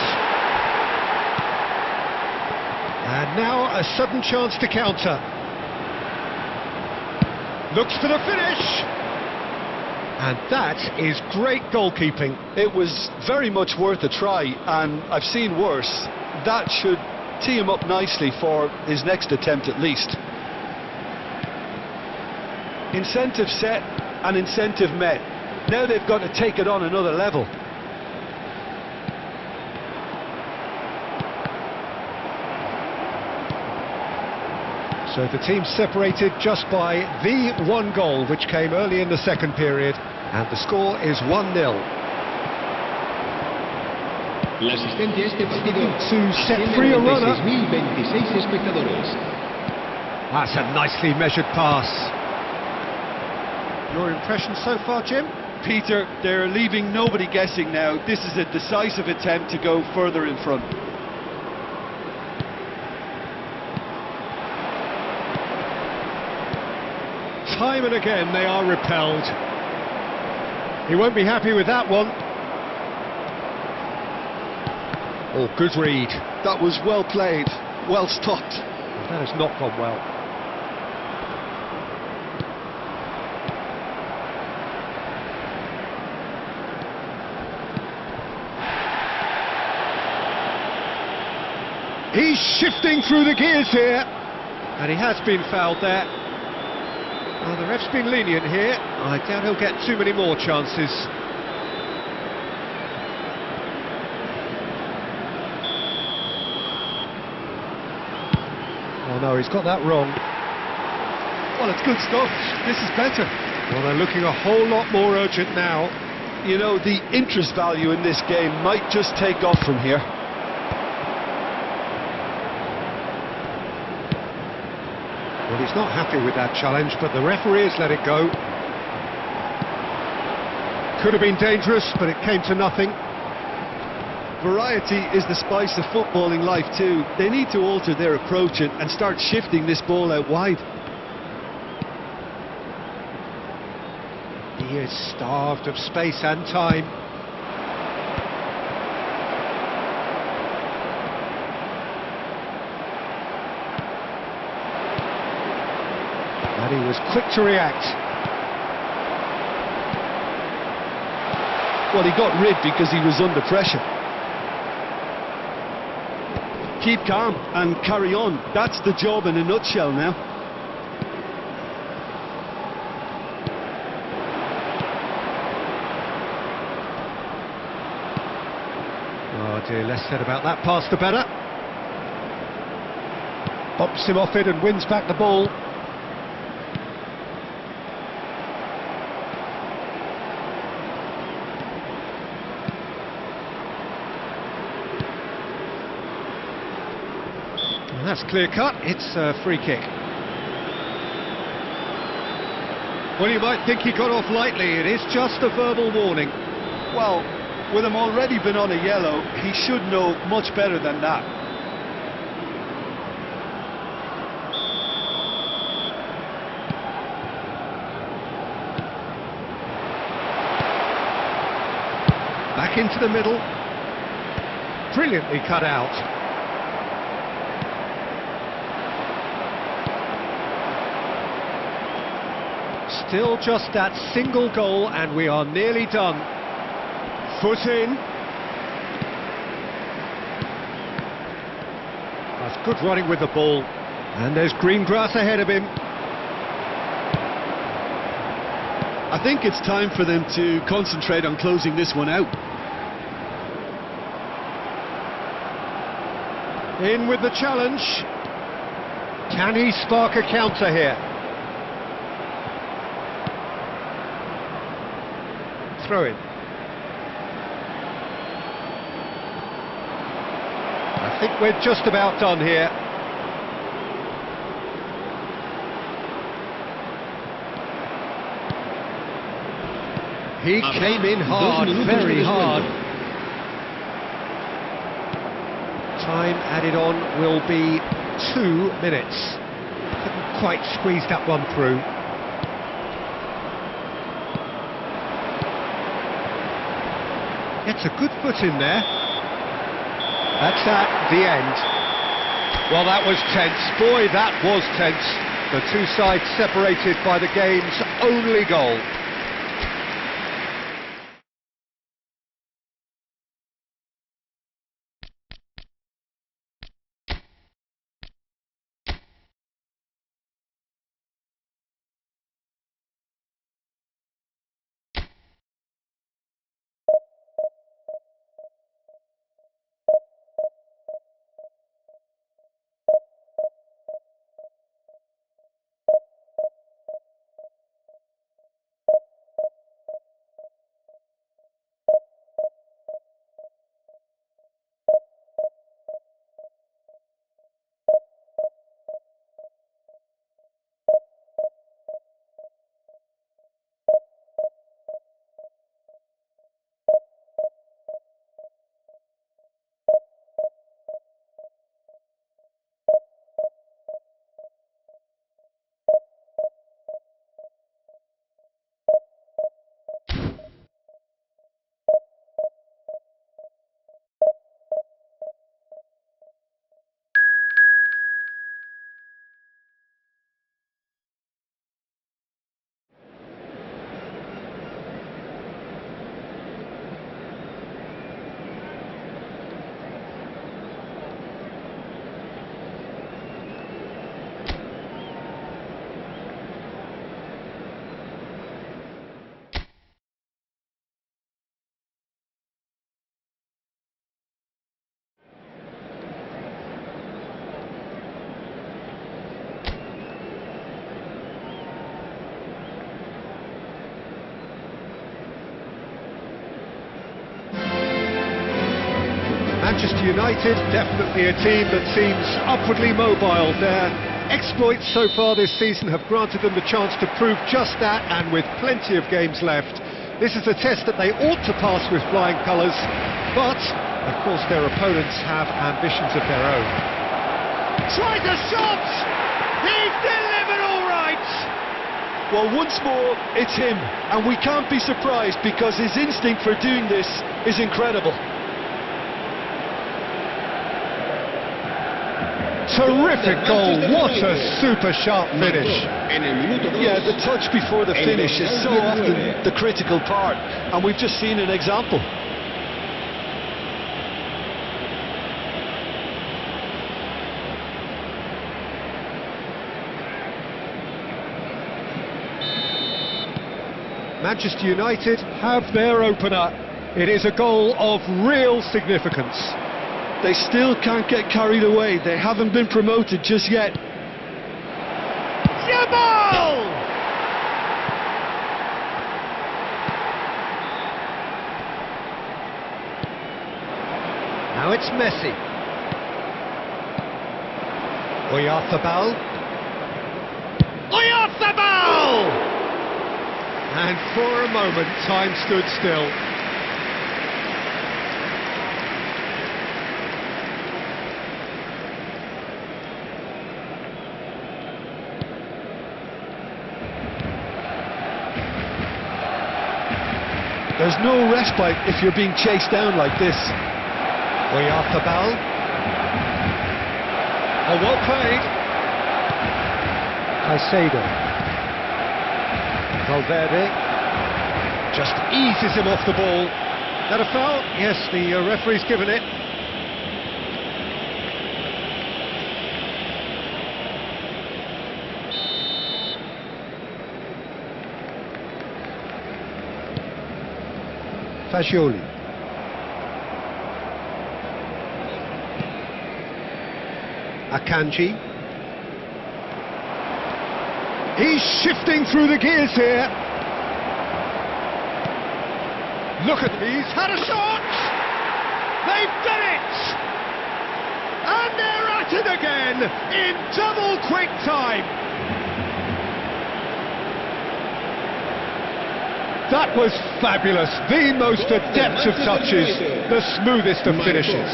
And now a sudden chance to counter. Looks for the finish! And that is great goalkeeping. It was very much worth a try, and I've seen worse. That should tee him up nicely for his next attempt at least. Incentive set and incentive met. Now they've got to take it on another level. So the team separated just by the one goal, which came early in the second period, and the score is 1-0. La asistencia a este partido To set free a runner. 96.026 espectadores. That's a nicely measured pass. Your impression so far, Jim? Peter, they're leaving nobody guessing now. This is a decisive attempt to go further in front. Time and again they are repelled. He won't be happy with that one. Oh, good read. That was well played, well stopped. That has not gone well. He's shifting through the gears here. And he has been fouled there. Well, the ref's been lenient here. I doubt he'll get too many more chances. Oh no, he's got that wrong. Well, it's good stuff. This is better. Well, they're looking a whole lot more urgent now. You know, the interest value in this game might just take off from here. Well, he's not happy with that challenge, but the referee has let it go. Could have been dangerous, but it came to nothing. Variety is the spice of footballing life too. They need to alter their approach and start shifting this ball out wide. He is starved of space and time. And he was quick to react. Well, he got rid because he was under pressure. Keep calm and carry on. That's the job in a nutshell now. Oh dear, less said about that pass the better. Bumps him off it and wins back the ball. That's clear cut, it's a free kick. Well, you might think he got off lightly, it is just a verbal warning. Well, with him already been on a yellow, he should know much better than that. Back into the middle. Brilliantly cut out. Still just that single goal and we are nearly done. Foot in. That's good running with the ball. And there's green grass ahead of him. I think it's time for them to concentrate on closing this one out. In with the challenge. Can he spark a counter here? Throw in. I think we're just about done here. He came in hard, very hard. Time added on will be 2 minutes. Couldn't quite squeeze that one through. Gets a good foot in there. That's at the end. Well, that was tense. Boy, that was tense. The two sides separated by the game's only goal. Manchester United, definitely a team that seems upwardly mobile. Their exploits so far this season have granted them the chance to prove just that, and with plenty of games left. This is a test that they ought to pass with flying colours, but, of course, their opponents have ambitions of their own. Tries a shot! He's delivered all right! Well, once more, it's him, and we can't be surprised because his instinct for doing this is incredible. Terrific goal, what a super sharp finish. Yeah, the touch before the finish is so often the critical part, and we've just seen an example. Manchester United have their opener. It is a goal of real significance. They still can't get carried away. They haven't been promoted just yet. Jamal! Now it's Messi. Oyarzabal. Oyarzabal! And for a moment, time stood still. There's no respite if you're being chased down like this. Oyarzabal. Oh, well played. Caicedo. Valverde just eases him off the ball. That a foul? Yes, the referee's given it. Fagioli. Akanji. He's shifting through the gears here. Look at he's had a shot. They've done it. And they're at it again in double quick time. That was fabulous. The most adept of touches, the smoothest of finishes.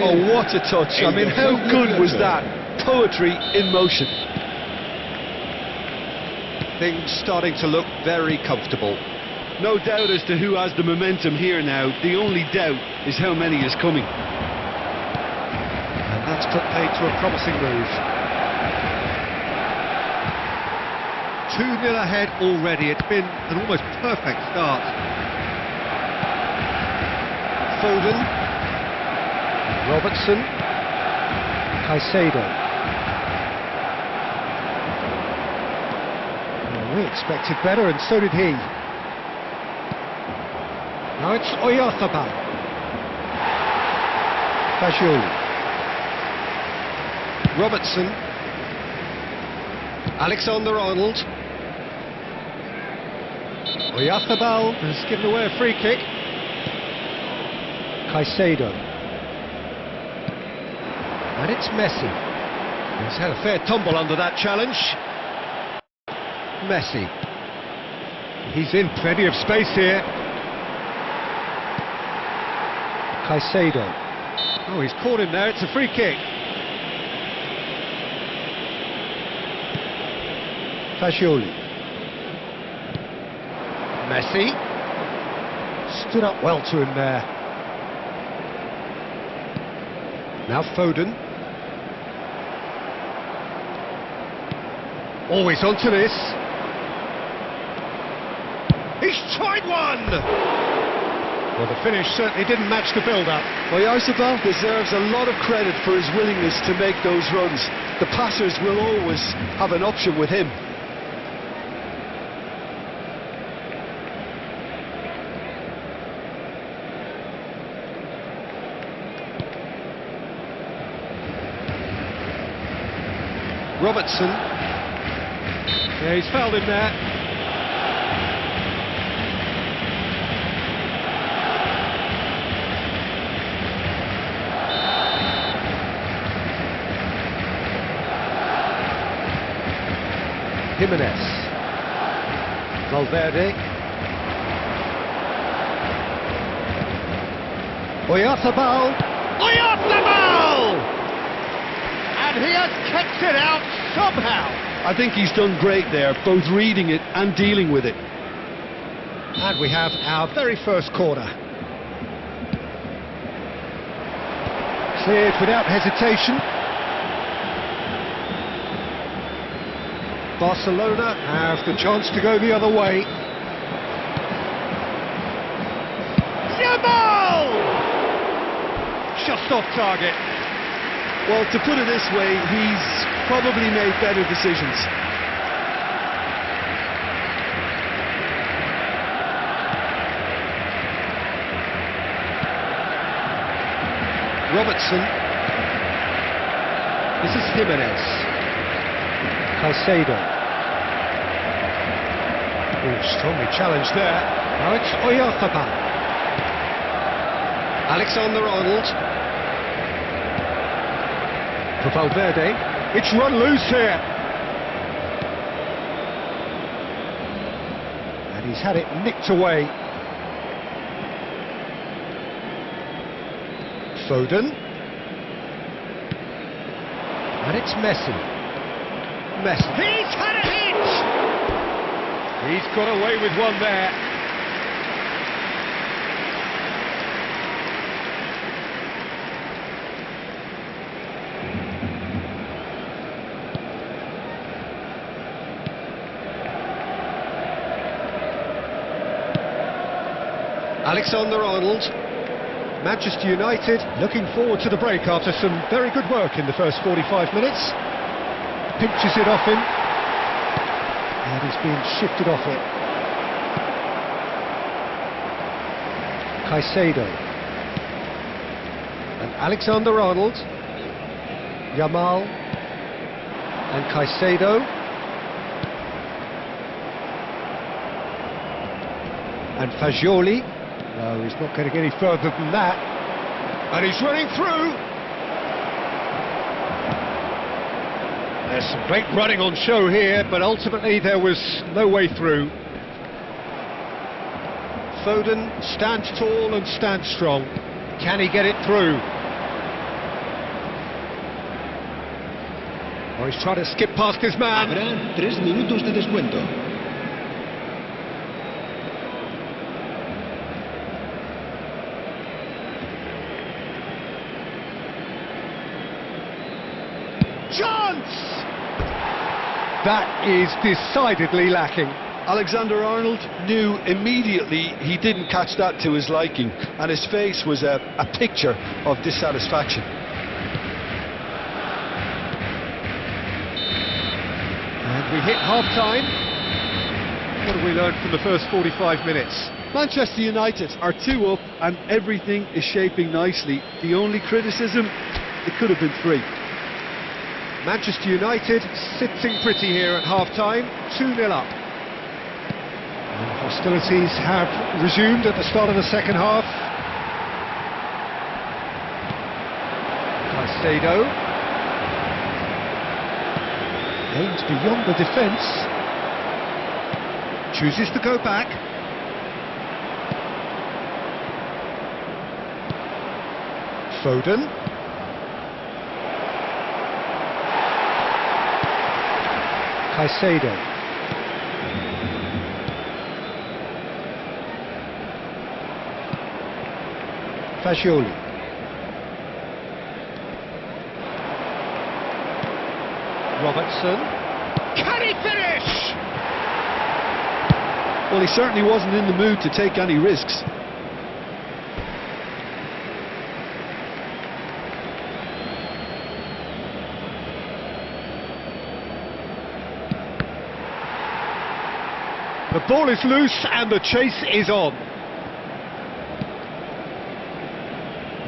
Oh, what a touch. I mean, how good was that? Poetry in motion. Things starting to look very comfortable. No doubt as to who has the momentum here now. The only doubt is how many is coming. And that's put paid to a promising move. 2-0 ahead already. It's been an almost perfect start. Foden. Robertson. Caicedo. Well, we expected better, and so did he. Now it's Oyarzabal. Fagioli. Robertson. Alexander-Arnold. Oyarzabal has given away a free kick. Caicedo. And it's Messi. He's had a fair tumble under that challenge. Messi. He's in plenty of space here. Caicedo. Oh, he's caught him there. It's a free kick. Fagioli. Messi. Stood up well to him there. Now Foden. Always onto this. He's tried one! Well, the finish certainly didn't match the build-up. Oyarzabal deserves a lot of credit for his willingness to make those runs. The passers will always have an option with him. Robertson. Yeah, he's fouled him there. Jimenez. Valverde. Oyarzabal. Oyarzabal! And he has kept it out somehow. I think he's done great there, both reading it and dealing with it. And we have our very first corner. Cleared without hesitation. Barcelona have the chance to go the other way. Jamal! Just off target. Well, to put it this way, he's probably made better decisions. Robertson. This is Jimenez. Caicedo. Oh, strongly challenged there. Now it's Oyarzabal. Alexander-Arnold. For Valverde, it's run loose here. And he's had it nicked away. Foden. And it's Messi. Messi. He's had a hit! He's got away with one there. Alexander-Arnold, Manchester United looking forward to the break after some very good work in the first 45 minutes. Pinches it off him, and he's being shifted off it. Caicedo. And Alexander-Arnold, Yamal, and Caicedo. And Fagioli. No, he's not going to get any further than that. And he's running through. There's some great running on show here, but ultimately there was no way through. Foden stands tall and stands strong. Can he get it through? Oh, he's trying to skip past his man. Habrá 3 minutos de descuento. Chance! That is decidedly lacking. Alexander-Arnold knew immediately he didn't catch that to his liking, and his face was a picture of dissatisfaction. And we hit half-time. What have we learned from the first 45 minutes? Manchester United are 2 up and everything is shaping nicely. The only criticism, it could have been 3. Manchester United sitting pretty here at half-time, 2-0 up. And hostilities have resumed at the start of the second half. Caicedo aims beyond the defence, chooses to go back. Foden. Caicedo. Fagioli. Robertson. Can he finish? Well, he certainly wasn't in the mood to take any risks. The ball is loose and the chase is on.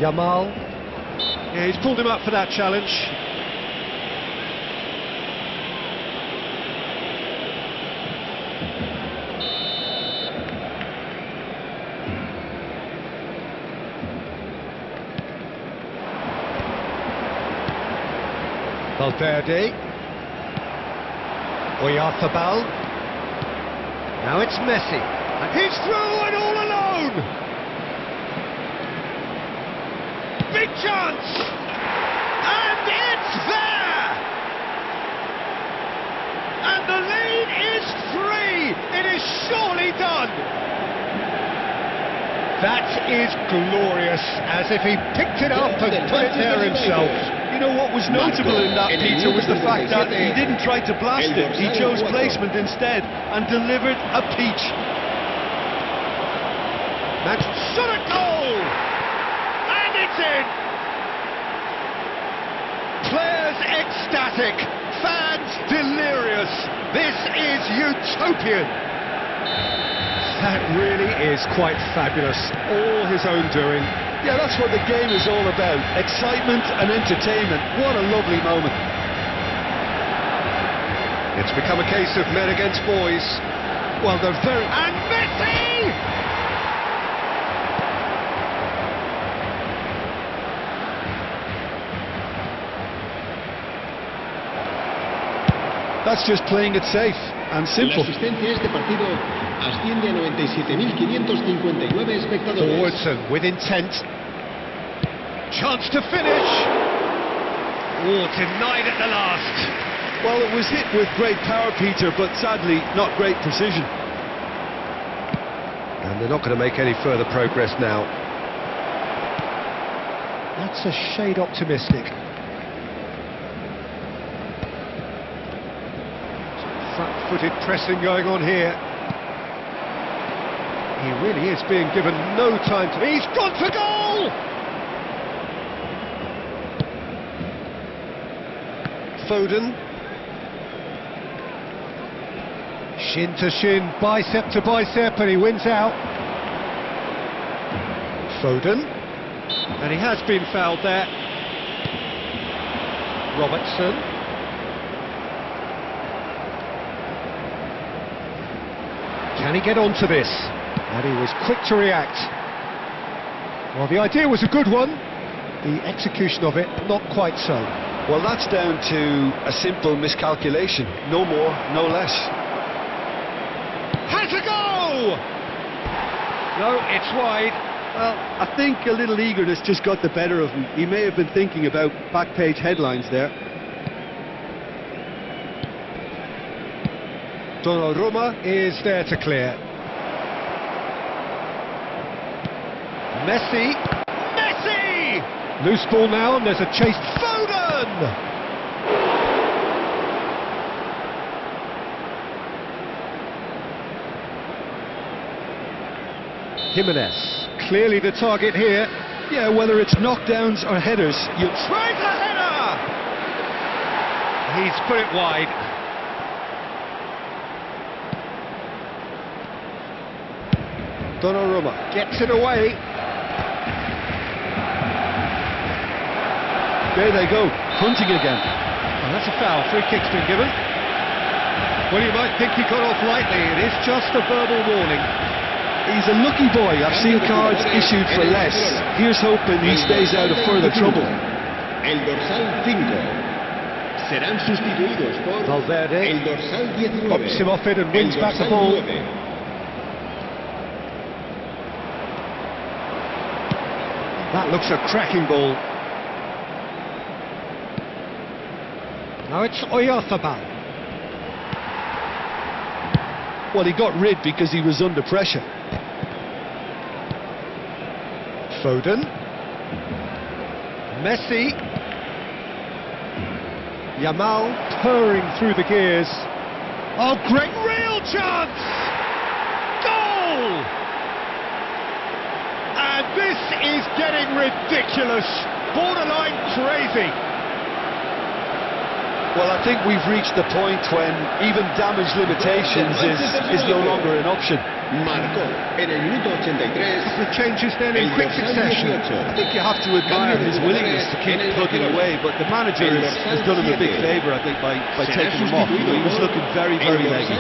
Yamal. Yeah, he's pulled him up for that challenge. Valverde. Oyarzabal. Now it's Messi, and he's through and all alone! Big chance! And it's there! And the lead is 3! It is surely done! That is glorious, as if he picked it up and put it there himself. You know what was notable in that, Peter, was the fact that he didn't try to blast it. He chose placement instead and delivered a peach. That's shot a goal! And it's in! Players ecstatic, fans delirious. This is utopian. That really is quite fabulous. All his own doing. Yeah, that's what the game is all about. Excitement and entertainment. What a lovely moment. It's become a case of men against boys. Well, they're very... And Messi! That's just playing it safe and La simple. asistencia a este partido asciende a 97.559 espectadores. Forwardson with intent. Chance to finish. Oh, denied at the last. Well, it was hit with great power, Peter, but sadly not great precision. And they're not going to make any further progress now. That's a shade optimistic. Front-footed pressing going on here. He really is being given no time to... He's gone for goal! Foden. Shin to shin, bicep to bicep, and he wins out. Foden. And he has been fouled there. Robertson. Can he get onto this? And he was quick to react. Well, the idea was a good one. The execution of it, not quite so. Well, that's down to a simple miscalculation. No more, no less. Has a go! No, it's wide. Well, I think a little eagerness just got the better of him. He may have been thinking about back page headlines there. Donnarumma is there to clear. Messi. Messi! Loose ball now, and there's a chase. Foden! Jimenez. Clearly the target here. Yeah, whether it's knockdowns or headers, you Tries a header! He's put it wide. Donnarumma gets it away. There they go, hunting again. And that's a foul. Free kick's been given. Well, you might think he got off lightly. It is just a verbal warning. He's a lucky boy. I've seen cards issued for less. Here's hoping he stays out of further trouble. El dorsal 5. Serán sustituidos por Valverde el dorsal 19. pops him off it and wins El back the dorsal ball. 9. That looks a cracking ball. Now it's Oyarzabal. Well, he got rid because he was under pressure. Foden. Messi. Yamal purring through the gears. Oh, great real chance! Goal! And this is getting ridiculous. Borderline crazy. Well, I think we've reached the point when even damage limitations is no longer an option. Marcó en el minuto 83. The changes then in quick succession. I think you have to admire his willingness to keep plugging away, but the manager has done him a big favour, I think, by taking him off. He was looking very, very leggy.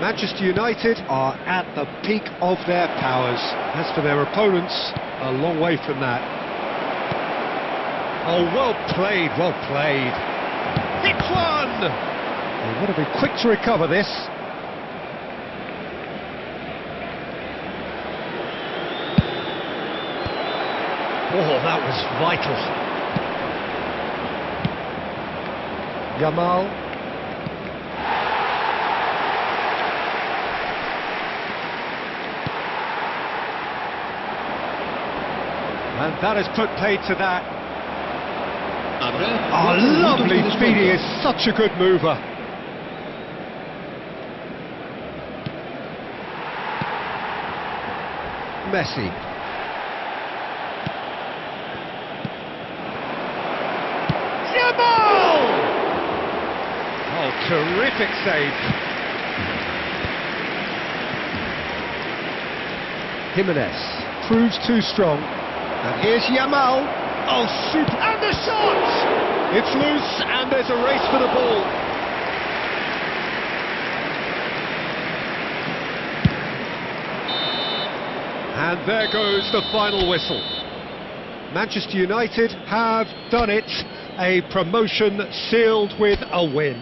Manchester United are at the peak of their powers. As for their opponents, a long way from that. Oh, well played, well played. It's one! They would have been quick to recover this. Oh, that was vital. Yamal. And that has put paid to that. Oh, lovely speed. He is such a good mover. Messi. Yamal! Oh, terrific save. Jimenez proves too strong. And here's Yamal. Oh, super. And the shot! It's loose, and there's a race for the ball. And there goes the final whistle. Manchester United have done it. A promotion sealed with a win.